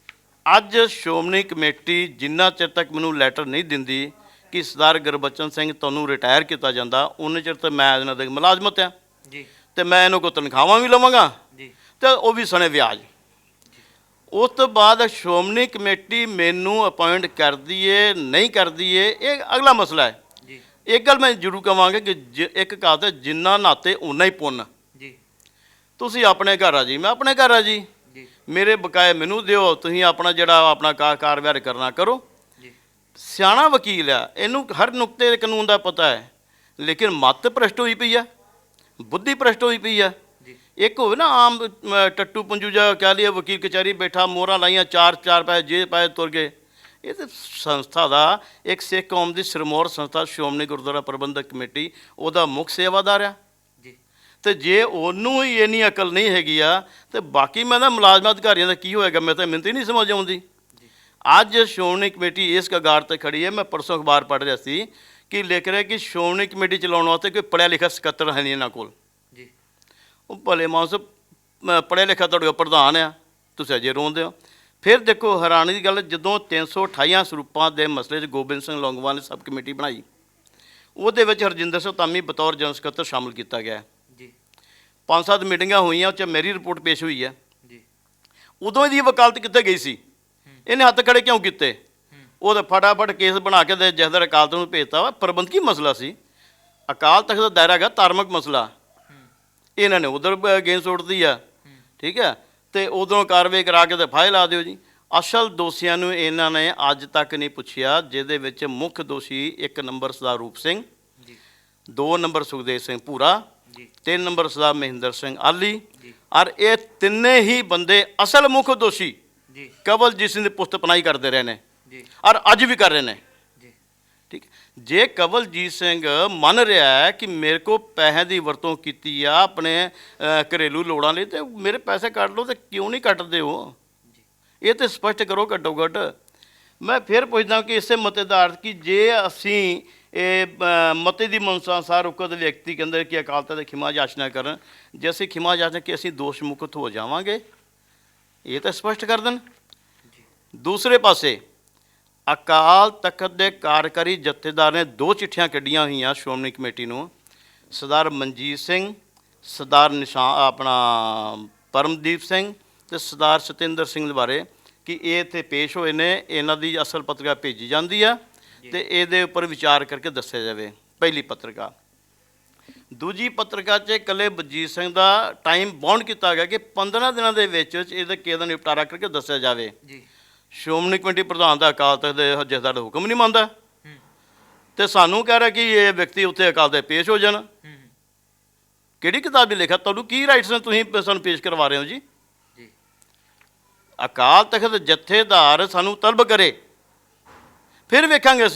ਅੱਜ ਸ਼੍ਰੋਮਣੀ ਕਮੇਟੀ ਜਿੰਨਾ ਚਿਰ ਤੱਕ ਮੈਨੂੰ ਲੈਟਰ ਨਹੀਂ ਦਿੰਦੀ ਕਿ ਸਰਦਾਰ ਗੁਰਬਚਨ ਸਿੰਘ ਤੁਹਾਨੂੰ ਰਿਟਾਇਰ ਕੀਤਾ ਜਾਂਦਾ, ਉਨੇ ਚਿਰ ਤਾਂ ਮੈਂ ਇਹਨਾਂ ਦੇ ਮੁਲਾਜ਼ਮਤ ਆ ਜੀ, ਤੇ ਮੈਂ ਇਹਨੂੰ ਕੋ ਤਨਖਾਹਾਂ ਵੀ ਲਵਾਂਗਾ ਜੀ, ਤੇ ਉਹ ਵੀ ਸਣੇ ਵਿਆਜ। ਉਸ ਤੋਂ ਬਾਅਦ ਸ਼੍ਰੋਮਣੀ ਕਮੇਟੀ ਮੈਨੂੰ ਅਪਾਇੰਟ ਕਰਦੀ ਏ ਨਹੀਂ ਕਰਦੀ ਏ, ਇਹ ਅਗਲਾ ਮਸਲਾ ਹੈ ਜੀ। ਇੱਕ ਗੱਲ ਮੈਂ ਜ਼ਰੂਰ ਕਹਾਂਗਾ ਕਿ ਇੱਕ ਕਹਾਵਤ ਹੈ, ਜਿੰਨਾ ਨਾਤੇ ਓਨਾ ਹੀ ਪੁੰਨ ਜੀ। ਤੁਸੀਂ ਆਪਣੇ ਘਰ ਆ ਜੀ, ਮੈਂ ਆਪਣੇ ਘਰ ਆ ਜੀ, ਮੇਰੇ ਬਕਾਏ ਮੈਨੂੰ ਦਿਓ, ਤੁਸੀਂ ਆਪਣਾ ਜਿਹੜਾ ਆਪਣਾ ਕਾਰ ਵਿਹਾਰ ਕਰਨਾ ਕਰੋ। ਸਿਆਣਾ ਵਕੀਲ ਆ, ਇਹਨੂੰ ਹਰ ਨੁਕਤੇ ਕਾਨੂੰਨ ਦਾ ਪਤਾ ਹੈ, ਲੇਕਿਨ ਮੱਤ ਭ੍ਰਸ਼ਟ ਹੋਈ ਪਈ ਆ, ਬੁੱਧੀ ਭ੍ਰਸ਼ਟ ਹੋਈ ਪਈ ਆ। ਇੱਕ ਹੋਵੇ ਨਾ ਆਮ ਟੱਟੂ ਪੰਜੂ ਜਾਂ ਕਹਿ ਲਈਏ ਵਕੀਲ ਕਚਹਿਰੀ ਬੈਠਾ, ਮੋਹਰਾਂ ਲਾਈਆਂ, ਚਾਰ ਪੈਸੇ ਜੇ ਪਾਏ ਤੁਰ ਗਏ। ਇਹ ਤਾਂ ਸੰਸਥਾ ਦਾ, ਇੱਕ ਸਿੱਖ ਕੌਮ ਦੀ ਸਿਰਮੌਰ ਸੰਸਥਾ ਸ਼੍ਰੋਮਣੀ ਗੁਰਦੁਆਰਾ ਪ੍ਰਬੰਧਕ ਕਮੇਟੀ, ਉਹਦਾ ਮੁੱਖ ਸੇਵਾਦਾਰ ਆ। ਤੇ ਜੇ ਉਹਨੂੰ ਹੀ ਇੰਨੀ ਅਕਲ ਨਹੀਂ ਹੈਗੀ ਆ, ਤੇ ਬਾਕੀ ਮੈਂ ਤਾਂ ਮੁਲਾਜ਼ਮਾਂ ਅਧਿਕਾਰੀਆਂ ਦਾ ਕੀ ਹੋਏਗਾ? ਮੈਂ ਤਾਂ ਮੈਨੂੰ ਤਾਂ ਨਹੀਂ ਸਮਝ ਆਉਂਦੀ। ਅੱਜ ਸ਼੍ਰੋਮਣੀ ਕਮੇਟੀ ਇਸ ਕਗਾਰ 'ਤੇ ਖੜੀ ਹੈ। ਮੈਂ ਪਰਸੋਂ ਅਖਬਾਰ ਪੜ੍ਹ ਰਿਹਾ ਸੀ ਕਿ ਲਿਖ ਰਿਹਾ ਕਿ ਸ਼੍ਰੋਮਣੀ ਕਮੇਟੀ ਚਲਾਉਣ ਵਾਸਤੇ ਕੋਈ ਪੜ੍ਹਿਆ ਲਿਖਿਆ ਸਕੱਤਰ ਹੈ ਨਹੀਂ ਇਹਨਾਂ ਕੋਲ। ਉਹ ਭਲੇ ਮਾਨਸ ਪੜ੍ਹਿਆ ਲਿਖਿਆ ਤੁਹਾਡੇ ਕੋਲ ਪ੍ਰਧਾਨ ਆ, ਤੁਸੀਂ ਅਜੇ ਰੋਂਦੇ ਹੋ। ਫਿਰ ਦੇਖੋ ਹੈਰਾਨੀ ਦੀ ਗੱਲ, ਜਦੋਂ 328 ਸਰੂਪਾਂ ਦੇ ਮਸਲੇ 'ਚ ਗੋਬਿੰਦ ਸਿੰਘ ਲੌਂਗੋਵਾਲ ਨੇ ਸਬ ਕਮੇਟੀ ਬਣਾਈ, ਉਹਦੇ ਵਿੱਚ ਹਰਜਿੰਦਰ ਸਿੰਘ ਧਾਮੀ ਬਤੌਰ ਜਨਰਲ ਸਕੱਤਰ ਸ਼ਾਮਲ ਕੀਤਾ ਗਿਆ ਜੀ। 5-7 ਮੀਟਿੰਗਾਂ ਹੋਈਆਂ, ਉਹ 'ਚ ਮੇਰੀ ਰਿਪੋਰਟ ਪੇਸ਼ ਹੋਈ ਹੈ ਜੀ। ਉਦੋਂ ਇਹਦੀ ਵਕਾਲਤ ਕਿੱਥੇ ਗਈ ਸੀ? ਇਹਨੇ ਹੱਥ ਖੜੇ ਕਿਉਂ ਕੀਤੇ? ਉਹ ਤਾਂ ਫਟਾਫਟ ਕੇਸ ਬਣਾ ਕੇ ਤੇ ਜਥੇਦਾਰ ਅਕਾਲ ਤਖ਼ਤ ਨੂੰ ਭੇਜਤਾ ਵਾ। ਪ੍ਰਬੰਧਕੀ ਮਸਲਾ ਸੀ, ਅਕਾਲ ਤਖ਼ਤ ਦਾ ਦਾਇਰਾ ਹੈਗਾ ਧਾਰਮਿਕ ਮਸਲਾ, ਇਹਨਾਂ ਨੇ ਉਧਰ ਗੇਂਦ ਸੁੱਟਦੀ ਆ। ਠੀਕ ਹੈ, ਤੇ ਉਦੋਂ ਕਾਰਵਾਈ ਕਰਾ ਕੇ ਤੇ ਫਾਇਲ ਲਾ ਦਿਓ ਜੀ। ਅਸਲ ਦੋਸ਼ੀਆਂ ਨੂੰ ਇਹਨਾਂ ਨੇ ਅੱਜ ਤੱਕ ਨਹੀਂ ਪੁੱਛਿਆ, ਜਿਹਦੇ ਵਿੱਚ ਮੁੱਖ ਦੋਸ਼ੀ 1 ਨੰਬਰ ਸਰਦਾਰ ਰੂਪ ਸਿੰਘ, 2 ਨੰਬਰ ਸੁਖਦੇਵ ਸਿੰਘ ਭੂਰਾ, 3 ਨੰਬਰ ਸਰਦਾਰ ਮਹਿੰਦਰ ਸਿੰਘ ਆਲੀ, ਔਰ ਇਹ ਤਿੰਨੇ ਹੀ ਬੰਦੇ ਅਸਲ ਮੁੱਖ ਦੋਸ਼ੀ ਕਵਲਜੀਤ ਸਿੰਘ ਦੀ ਪੁਸਤ ਪਨਾਹੀ ਕਰਦੇ ਰਹੇ ਨੇ, ਔਰ ਅੱਜ ਵੀ ਕਰ ਰਹੇ ਨੇ। ਠੀਕ, ਜੇ ਕਵਲਜੀਤ ਸਿੰਘ ਮੰਨ ਰਿਹਾ ਹੈ ਕਿ ਮੇਰੇ ਕੋ ਪੈਸਿਆਂ ਦੀ ਵਰਤੋਂ ਕੀਤੀ ਆ ਆਪਣੇ ਘਰੇਲੂ ਲੋੜਾਂ ਲਈ, ਤੇ ਮੇਰੇ ਪੈਸੇ ਕੱਢ ਲਓ, ਤੇ ਕਿਉਂ ਨਹੀਂ ਕੱਟਦੇ ਹੋ? ਇਹ ਤਾਂ ਸਪਸ਼ਟ ਕਰੋ ਘੱਟੋ ਘੱਟ। ਮੈਂ ਫਿਰ ਪੁੱਛਦਾ ਕਿ ਇਸੇ ਮਤੇ ਦਾ ਅਰਥ ਕਿ ਜੇ ਅਸੀਂ ਇਹ ਮਤੇ ਦੀ ਮਨਸਾ ਅਨੁਸਾਰ ਉਕਤ ਵਿਅਕਤੀ ਕਹਿੰਦੇ ਕਿ ਅਕਾਲ ਤਖ਼ਤ ਖਿਮਾ ਜਾਚਨਾ ਕਰਨ, ਜੇ ਅਸੀਂ ਖਿਮਾ ਜਾਚਨਾ ਕਿ ਅਸੀਂ ਦੋਸ਼ ਮੁਕਤ ਹੋ ਜਾਵਾਂਗੇ, ਇਹ ਤਾਂ ਸਪਸ਼ਟ ਕਰ ਦੇਣ। ਦੂਸਰੇ ਪਾਸੇ ਅਕਾਲ ਤਖ਼ਤ ਦੇ ਕਾਰਜਕਾਰੀ ਜਥੇਦਾਰ ਨੇ 2 ਚਿੱਠੀਆਂ ਕੱਢੀਆਂ ਹੋਈਆਂ ਸ਼੍ਰੋਮਣੀ ਕਮੇਟੀ ਨੂੰ, ਸਰਦਾਰ ਮਨਜੀਤ ਸਿੰਘ, ਸਰਦਾਰ ਆਪਣਾ ਪਰਮਦੀਪ ਸਿੰਘ ਤੇ ਸਰਦਾਰ ਸਤਿੰਦਰ ਸਿੰਘ ਦੇ ਬਾਰੇ ਕਿ ਇਹ ਇੱਥੇ ਪੇਸ਼ ਹੋਏ ਨੇ, ਇਹਨਾਂ ਦੀ ਅਸਲ ਪੱਤਰਕਾ ਭੇਜੀ ਜਾਂਦੀ ਆ ਤੇ ਇਹਦੇ ਉੱਪਰ ਵਿਚਾਰ ਕਰਕੇ ਦੱਸਿਆ ਜਾਵੇ। ਪਹਿਲੀ ਪੱਤਰਕਾ। ਦੂਜੀ ਪੱਤਰਕਾ 'ਚ ਇਕੱਲੇ ਬਲਜੀਤ ਸਿੰਘ ਦਾ ਟਾਈਮ ਬਾਉਂਡ ਕੀਤਾ ਗਿਆ ਕਿ 15 ਦਿਨਾਂ ਦੇ ਵਿੱਚ ਇਹਦੇ ਕੇਸ ਦਾ ਨਿਪਟਾਰਾ ਕਰਕੇ ਦੱਸਿਆ ਜਾਵੇ। ਸ਼੍ਰੋਮਣੀ ਕਮੇਟੀ ਪ੍ਰਧਾਨ ਦਾ ਅਕਾਲ ਤਖ਼ਤ ਦੇ ਜਥੇਦਾਰ ਦਾ ਹੁਕਮ ਨਹੀਂ ਮੰਨਦਾ, ਤੇ ਸਾਨੂੰ ਕਹਿ ਰਿਹਾ ਕਿ ਇਹ ਵਿਅਕਤੀ ਉੱਥੇ ਅਕਾਲ ਤਖ਼ਤ ਪੇਸ਼ ਹੋ ਜਾਣ। ਕਿਹੜੀ ਕਿਤਾਬ 'ਚ ਲਿਖਿਆ? ਤੁਹਾਨੂੰ ਕੀ ਰਾਈਟਸ ਨੇ, ਤੁਸੀਂ ਸਾਨੂੰ ਪੇਸ਼ ਕਰਵਾ ਰਹੇ ਹੋ ਜੀ? ਅਕਾਲ ਤਖ਼ਤ ਜਥੇਦਾਰ ਸਾਨੂੰ ਤਲਬ ਕਰੇ, ਫਿਰ ਵੇਖਾਂਗੇ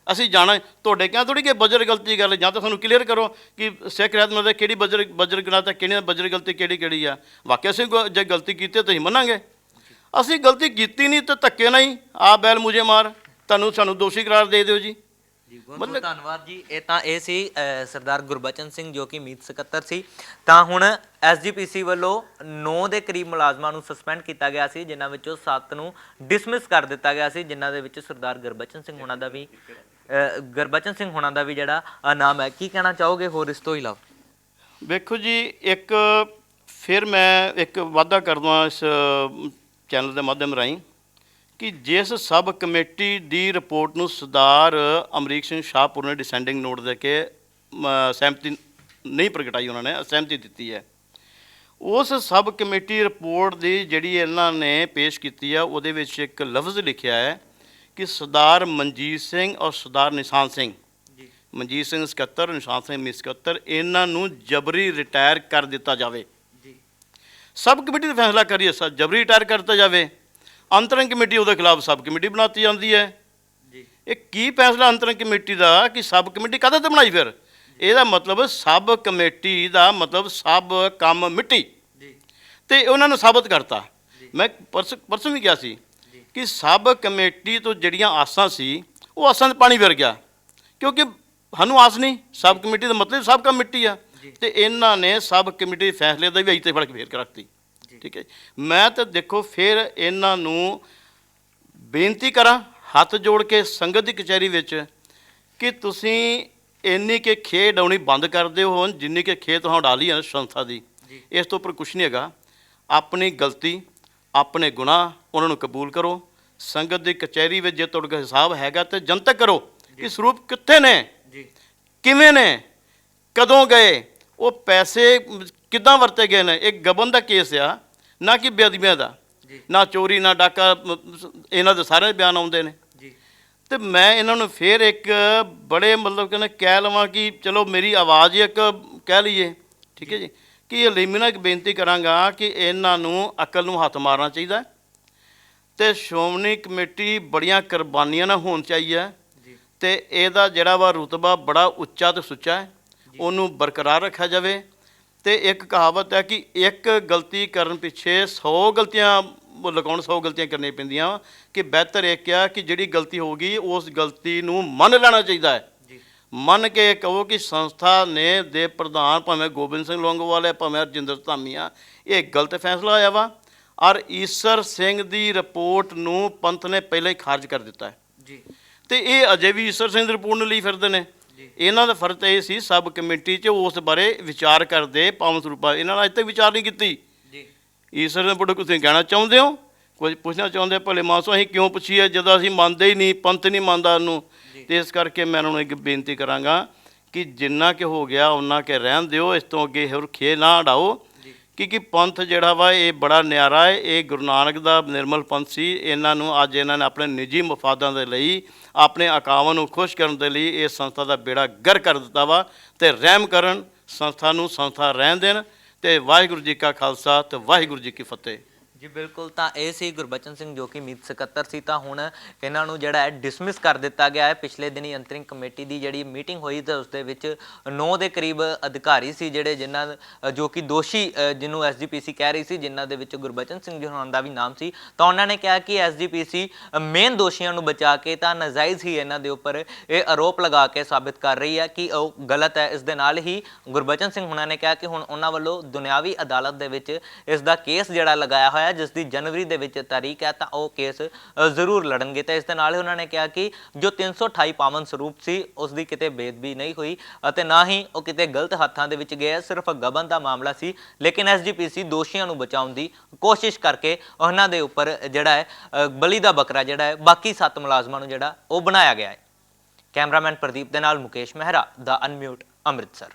ਅਸੀਂ ਜਾਣਾ। ਤੁਹਾਡੇ ਕਹਿ ਥੋੜ੍ਹੀ ਕਿ ਬਜਰ ਗਲਤੀ ਗੱਲ, ਜਾਂ ਤਾਂ ਸਾਨੂੰ ਕਲੀਅਰ ਕਰੋ ਕਿ ਸਿੱਖ ਰਹਿਤ ਮਤਲਬ ਕਿਹੜੀ ਬਜਰ ਗਣਾ ਤਾਂ ਕਿਹੜੀ ਬਜਰ ਗਲਤੀ ਕਿਹੜੀ ਆ। ਵਾਕਿਆ ਅਸੀਂ ਜੇ ਗਲਤੀ ਕੀਤੀ ਤਾਂ ਅਸੀਂ ਮੰਨਾਂਗੇ। ਅਸੀਂ ਗਲਤੀ ਕੀਤੀ ਨਹੀਂ ਤਾਂ ਧੱਕੇ ਨਹੀਂ ਆ ਬੈਲ ਮੁਝੇ ਮਾਰ, ਸਾਨੂੰ ਦੋਸ਼ੀ ਕਰਾਰ ਦੇ ਦਿਓ ਜੀ। ਬਹੁਤ ਧੰਨਵਾਦ ਜੀ। ਇਹ ਸੀ ਸਰਦਾਰ ਗੁਰਬਚਨ ਸਿੰਘ ਜੋ ਕਿ ਮੀਤ ਸਕੱਤਰ ਸੀ। ਤਾਂ ਹੁਣ ਐਸਜੀਪੀਸੀ ਵੱਲੋਂ 9 ਦੇ ਕਰੀਬ ਮੁਲਾਜ਼ਮਾਂ ਨੂੰ ਸਸਪੈਂਡ ਕੀਤਾ ਗਿਆ ਸੀ, ਜਿਨ੍ਹਾਂ ਵਿੱਚੋਂ 7 ਨੂੰ ਡਿਸਮਿਸ ਕਰ ਦਿੱਤਾ ਗਿਆ ਸੀ, ਜਿਨ੍ਹਾਂ ਦੇ ਵਿੱਚ ਸਰਦਾਰ ਗੁਰਬਚਨ ਸਿੰਘ ਹੋਣਾ ਦਾ ਵੀ ਜਿਹੜਾ ਨਾਮ ਹੈ। ਕੀ ਕਹਿਣਾ ਚਾਹੋਗੇ ਹੋਰ ਇਸ ਤੋਂ ਇਲਾਵਾ? ਵੇਖੋ ਜੀ, ਇੱਕ ਫਿਰ ਮੈਂ ਇੱਕ ਵਾਅਦਾ ਕਰਦਾ ਇਸ ਚੈਨਲ ਦੇ ਮਾਧਿਅਮ ਰਾਹੀਂ ਕਿ ਜਿਸ ਸਬ ਕਮੇਟੀ ਦੀ ਰਿਪੋਰਟ ਨੂੰ ਸਰਦਾਰ ਅਮਰੀਕ ਸਿੰਘ ਸ਼ਾਹਪੁਰ ਨੇ ਡਿਸੈਂਡਿੰਗ ਨੋਟ ਦੇ ਕੇ ਸਹਿਮਤੀ ਨਹੀਂ ਪ੍ਰਗਟਾਈ, ਉਹਨਾਂ ਨੇ ਅਸਹਿਮਤੀ ਦਿੱਤੀ ਹੈ, ਉਸ ਸਬ ਕਮੇਟੀ ਰਿਪੋਰਟ ਦੀ ਜਿਹੜੀ ਇਹਨਾਂ ਨੇ ਪੇਸ਼ ਕੀਤੀ ਆ, ਉਹਦੇ ਵਿੱਚ ਇੱਕ ਲਫ਼ਜ਼ ਲਿਖਿਆ ਹੈ ਕਿ ਸਰਦਾਰ ਮਨਜੀਤ ਸਿੰਘ ਔਰ ਸਰਦਾਰ ਨਿਸ਼ਾਨ ਸਿੰਘ, ਮਨਜੀਤ ਸਿੰਘ ਸਕੱਤਰ, ਨਿਸ਼ਾਨ ਸਿੰਘ ਮੀਤ ਸਕੱਤਰ, ਇਹਨਾਂ ਨੂੰ ਜਬਰੀ ਰਿਟਾਇਰ ਕਰ ਦਿੱਤਾ ਜਾਵੇ। ਸਬ ਕਮੇਟੀ ਦਾ ਫੈਸਲਾ ਕਰੀਏ ਜਬਰੀ ਰਿਟਾਇਰ ਕਰ ਦਿੱਤਾ ਜਾਵੇ। ਅੰਤਰੰਗ ਕਮੇਟੀ ਉਹਦੇ ਖਿਲਾਫ ਸਬ ਕਮੇਟੀ ਬਣਾਤੀ ਜਾਂਦੀ ਹੈ। ਇਹ ਕੀ ਫੈਸਲਾ ਅੰਤਰੰਗ ਕਮੇਟੀ ਦਾ ਕਿ ਸਬ ਕਮੇਟੀ ਕਾਹਦੇ ਤੇ ਬਣਾਈ? ਫਿਰ ਇਹਦਾ ਮਤਲਬ ਸਬ ਕਮੇਟੀ ਦਾ ਮਤਲਬ ਸਭ ਕੰਮ ਮਿੱਟੀ, ਤੇ ਉਹਨਾਂ ਨੂੰ ਸਾਬਤ ਕਰਤਾ। ਮੈਂ ਪਰਸੋਂ ਵੀ ਕਿਹਾ ਸੀ ਕਿ ਸਬ ਕਮੇਟੀ ਤੋਂ ਜਿਹੜੀਆਂ ਆਸਾਂ ਸੀ ਉਹ ਆਸਾਂ 'ਚ ਪਾਣੀ ਫਿਰ ਗਿਆ, ਕਿਉਂਕਿ ਸਾਨੂੰ ਆਸ ਨਹੀਂ। ਸਬ ਕਮੇਟੀ ਦਾ ਮਤਲਬ ਸਭ ਕੰਮ ਮਿੱਟੀ ਆ, ਤੇ ਇਹਨਾਂ ਨੇ ਸਬ ਕਮੇਟੀ ਦੇ ਫੈਸਲੇ ਦਾ ਵੀ ਇੱਥੇ ਫੜ ਕੇ ਫੇਰ ਕੇ ਰੱਖਤੀ। ਠੀਕ ਹੈ, ਮੈਂ ਤਾਂ ਦੇਖੋ ਫਿਰ ਇਹਨਾਂ ਨੂੰ ਬੇਨਤੀ ਕਰਾਂ ਹੱਥ ਜੋੜ ਕੇ ਸੰਗਤ ਦੀ ਕਚਹਿਰੀ ਵਿੱਚ ਕਿ ਤੁਸੀਂ ਇੰਨੀ ਕਿ ਖੇਡ ਆਉਣੀ ਬੰਦ ਕਰ ਦਿਓ ਹੁਣ, ਜਿੰਨੀ ਕਿ ਖੇਡ ਤੁਹਾਨੂੰ ਡਾਲੀ ਹੈ ਸੰਸਥਾ ਦੀ, ਇਸ ਤੋਂ ਉੱਪਰ ਕੁਛ ਨਹੀਂ ਹੈਗਾ। ਆਪਣੀ ਗਲਤੀ, ਆਪਣੇ ਗੁਨਾਹ ਉਹਨਾਂ ਨੂੰ ਕਬੂਲ ਕਰੋ। ਸੰਗਤ ਦੀ ਕਚਹਿਰੀ ਵਿੱਚ ਜੇ ਤੁਹਾਡੇ ਕੋਲ ਹਿਸਾਬ ਹੈਗਾ ਤਾਂ ਜਨਤਕ ਕਰੋ ਕਿ ਸਰੂਪ ਕਿੱਥੇ ਨੇ, ਕਿਵੇਂ ਨੇ, ਕਦੋਂ ਗਏ, ਉਹ ਪੈਸੇ ਕਿੱਦਾਂ ਵਰਤੇ ਗਏ ਨੇ। ਇੱਕ ਗਬਨ ਦਾ ਕੇਸ ਆ, ਨਾ ਕਿ ਬੇਅਦਬੀਆਂ ਦਾ, ਨਾ ਚੋਰੀ ਨਾ ਡਾਕਾ, ਇਹਨਾਂ ਦੇ ਸਾਰੇ ਬਿਆਨ ਆਉਂਦੇ ਨੇ। ਤੇ ਮੈਂ ਇਹਨਾਂ ਨੂੰ ਫੇਰ ਇੱਕ ਬੜੇ ਮਤਲਬ ਕਹਿੰਦੇ ਕਹਿ ਲਵਾਂ ਕਿ ਚਲੋ ਮੇਰੀ ਆਵਾਜ਼ ਇੱਕ ਕਹਿ ਲਈਏ, ਠੀਕ ਹੈ ਜੀ, ਕਿ ਹਲੀਮੀ ਇੱਕ ਬੇਨਤੀ ਕਰਾਂਗਾ ਕਿ ਇਹਨਾਂ ਨੂੰ ਅਕਲ ਨੂੰ ਹੱਥ ਮਾਰਨਾ ਚਾਹੀਦਾ ਤੇ ਸ਼੍ਰੋਮਣੀ ਕਮੇਟੀ ਬੜੀਆਂ ਕੁਰਬਾਨੀਆਂ ਨਾਲ ਹੋਣ ਚਾਹੀਏ ਤੇ ਇਹਦਾ ਜਿਹੜਾ ਵਾ ਰੁਤਬਾ ਬੜਾ ਉੱਚਾ ਤੇ ਸੁੱਚਾ ਹੈ, ਉਹਨੂੰ ਬਰਕਰਾਰ ਰੱਖਿਆ ਜਾਵੇ। ਤੇ ਇੱਕ ਕਹਾਵਤ ਹੈ ਕਿ ਇੱਕ ਗਲਤੀ ਕਰਨ ਪਿੱਛੇ 100 ਗਲਤੀਆਂ ਲਗਾਉਣ 100 ਗਲਤੀਆਂ ਕਰਨੀਆਂ ਪੈਂਦੀਆਂ, ਕਿ ਬਿਹਤਰ ਇਹ ਆ ਕਿ ਜਿਹੜੀ ਗਲਤੀ ਹੋ ਗਈ ਉਸ ਗਲਤੀ ਨੂੰ ਮੰਨ ਲੈਣਾ ਚਾਹੀਦਾ ਹੈ। ਮੰਨ ਕੇ ਕਹੋ ਕਿ ਸੰਸਥਾ ਨੇ ਦੇ ਪ੍ਰਧਾਨ ਭਾਵੇਂ ਗੋਬਿੰਦ ਸਿੰਘ ਲੌਂਗੋਵਾਲ ਹੈ, ਭਾਵੇਂ ਹਰਜਿੰਦਰ ਧਾਮੀਆ, ਇਹ ਗਲਤ ਫੈਸਲਾ ਹੋਇਆ ਵਾ ਔਰ ਈਸਰ ਸਿੰਘ ਦੀ ਰਿਪੋਰਟ ਨੂੰ ਪੰਥ ਨੇ ਪਹਿਲਾਂ ਹੀ ਖਾਰਜ ਕਰ ਦਿੱਤਾ ਹੈ ਜੀ। ਤੇ ਇਹ ਅਜੇ ਵੀ ਈਸਰ ਸਿੰਘ ਦੀ ਰਿਪੋਰਟ ਨੂੰ ਲਈ ਫਿਰਦੇ ਨੇ। ਇਹਨਾਂ ਦਾ ਫਰਜ਼ ਇਹ ਸੀ ਸਬ ਕਮੇਟੀ 'ਚ ਉਸ ਬਾਰੇ ਵਿਚਾਰ ਕਰਦੇ, ਪਾਵਨ ਸਰੂਪਾ ਇਹਨਾਂ ਨੇ ਅੱਜ ਤੱਕ ਵਿਚਾਰ ਨਹੀਂ ਕੀਤੀ ਜੀ। ਈਸਰ ਦੇ ਰਿਪੋਰਟ ਤੁਸੀਂ ਕਹਿਣਾ ਚਾਹੁੰਦੇ ਹੋ, ਕੁਝ ਪੁੱਛਣਾ ਚਾਹੁੰਦੇ, ਭਲੇ ਮਾਨਸੋ ਅਸੀਂ ਕਿਉਂ ਪੁੱਛੀਏ ਜਦੋਂ ਅਸੀਂ ਮੰਨਦੇ ਹੀ ਨਹੀਂ, ਪੰਥ ਨਹੀਂ ਮੰਨਦਾ ਉਹਨੂੰ। ਤੇ ਇਸ ਕਰਕੇ ਮੈਂ ਉਹਨਾਂ ਨੂੰ ਇੱਕ ਬੇਨਤੀ ਕਰਾਂਗਾ ਕਿ ਜਿੰਨਾ ਕਿ ਹੋ ਗਿਆ ਉਹਨਾਂ ਕੇ ਰਹਿਣ ਦਿਓ, ਇਸ ਤੋਂ ਅੱਗੇ ਹੋਰ ਖੇ ਨਾ ਉਡਾਓ, ਕਿਉਂਕਿ ਪੰਥ ਜਿਹੜਾ ਵਾ ਇਹ ਬੜਾ ਨਿਆਰਾ ਹੈ। ਇਹ ਗੁਰੂ ਨਾਨਕ ਦਾ ਨਿਰਮਲ ਪੰਥ ਸੀ। ਇਹਨਾਂ ਨੂੰ ਅੱਜ ਇਹਨਾਂ ਨੇ ਆਪਣੇ ਨਿੱਜੀ ਮਫਾਦਾਂ ਦੇ ਲਈ, ਆਪਣੇ ਅਕਾਵਾਂ ਨੂੰ ਖੁਸ਼ ਕਰਨ ਦੇ ਲਈ ਇਹ ਸੰਸਥਾ ਦਾ ਬੇੜਾ ਗਰ ਕਰ ਦਿੱਤਾ ਵਾ। ਤੇ ਰਹਿਮ ਕਰਨ, ਸੰਸਥਾ ਨੂੰ ਸੰਸਥਾ ਰਹਿਣ ਦੇਣ। ਤੇ ਵਾਹਿਗੁਰੂ ਜੀ ਕਾ ਖਾਲਸਾ ਤੇ ਵਾਹਿਗੁਰੂ ਜੀ ਕੀ ਫਤਿਹ ਜੀ। ਬਿਲਕੁਲ, ਤਾਂ ਇਹ ਸੀ ਗੁਰਬਚਨ ਸਿੰਘ ਜੋ ਕਿ ਮੀਤ ਸਕੱਤਰ ਸੀ। ਤਾਂ ਹੁਣ ਇਹਨਾਂ ਨੂੰ ਜਿਹੜਾ ਹੈ ਡਿਸਮਿਸ ਕਰ ਦਿੱਤਾ ਗਿਆ ਹੈ। ਪਿਛਲੇ ਦਿਨੀ ਅੰਤਰਿਮ ਕਮੇਟੀ ਦੀ ਜਿਹੜੀ ਮੀਟਿੰਗ ਹੋਈ ਤਾਂ ਉਸ ਦੇ ਵਿੱਚ 9 ਦੇ ਕਰੀਬ ਅਧਿਕਾਰੀ ਸੀ ਜਿਹੜੇ ਜਿਨ੍ਹਾਂ ਜੋ ਕਿ ਦੋਸ਼ੀ ਜਿਹਨੂੰ ਐਸਜੀਪੀਸੀ ਕਹਿ ਰਹੀ ਸੀ, ਜਿਨ੍ਹਾਂ ਦੇ ਵਿੱਚ ਗੁਰਬਚਨ ਸਿੰਘ ਜੀ ਹੋਰਾਂ ਦਾ ਵੀ ਨਾਮ ਸੀ। ਤਾਂ ਉਹਨਾਂ ਨੇ ਕਿਹਾ ਕਿ ਐਸਜੀਪੀਸੀ ਮੇਨ ਦੋਸ਼ੀਆਂ ਨੂੰ ਬਚਾ ਕੇ ਤਾਂ ਨਾਜਾਇਜ਼ ਹੀ ਇਹਨਾਂ ਦੇ ਉੱਪਰ ਇਹ ਆਰੋਪ ਲਗਾ ਕੇ ਸਾਬਿਤ ਕਰ ਰਹੀ ਹੈ ਕਿ ਉਹ ਗਲਤ ਹੈ। ਇਸ ਦੇ ਨਾਲ ਹੀ ਗੁਰਬਚਨ ਸਿੰਘ ਹੋਰਾਂ ਨੇ ਕਿਹਾ ਕਿ ਹੁਣ ਉਹਨਾਂ ਵੱਲੋਂ ਦੁਨਿਆਵੀ ਅਦਾਲਤ ਦੇ ਵਿੱਚ ਇਸ ਦਾ ਕੇਸ ਜਿਹੜਾ ਲਗਾਇਆ ਹੋਇਆ ਜਿਸ ਦੀ ਜਨਵਰੀ ਦੇ ਵਿੱਚ ਤਾਰੀਖ ਹੈ, ਤਾਂ ਉਹ ਕੇਸ ਜ਼ਰੂਰ ਲੜਨਗੇ। ਤਾਂ ਇਸ ਦੇ ਨਾਲ ਹੀ ਉਹਨਾਂ ਨੇ ਕਿਹਾ ਕਿ ਜੋ 328 ਪਾਵਨ ਸਰੂਪ ਸੀ ਉਸ ਦੀ ਕਿਤੇ ਬੇਅਦਬੀ ਨਹੀਂ ਹੋਈ ਅਤੇ ਨਾ ਹੀ ਉਹ ਕਿਤੇ ਗਲਤ ਹੱਥਾਂ ਦੇ ਵਿੱਚ ਗਏ, ਸਿਰਫ ਗਬਨ ਦਾ ਮਾਮਲਾ ਸੀ। ਲੇਕਿਨ ਐਸਜੀਪੀਸੀ ਦੋਸ਼ੀਆਂ ਨੂੰ ਬਚਾਉਣ ਦੀ ਕੋਸ਼ਿਸ਼ ਕਰਕੇ ਉਹਨਾਂ ਦੇ ਉੱਪਰ ਜਿਹੜਾ ਹੈ ਬਲੀ ਦਾ ਬੱਕਰਾ ਜਿਹੜਾ ਹੈ ਬਾਕੀ 7 ਮੁਲਾਜ਼ਮਾਂ ਨੂੰ ਜਿਹੜਾ ਉਹ ਬਣਾਇਆ ਗਿਆ ਹੈ। ਕੈਮਰਾਮੈਨ ਪ੍ਰਦੀਪ ਦੇ ਨਾਲ ਮੁਕੇਸ਼ ਮਹਿਰਾ, ਦਾ ਅਨਮਿਊਟ, ਅੰਮ੍ਰਿਤਸਰ।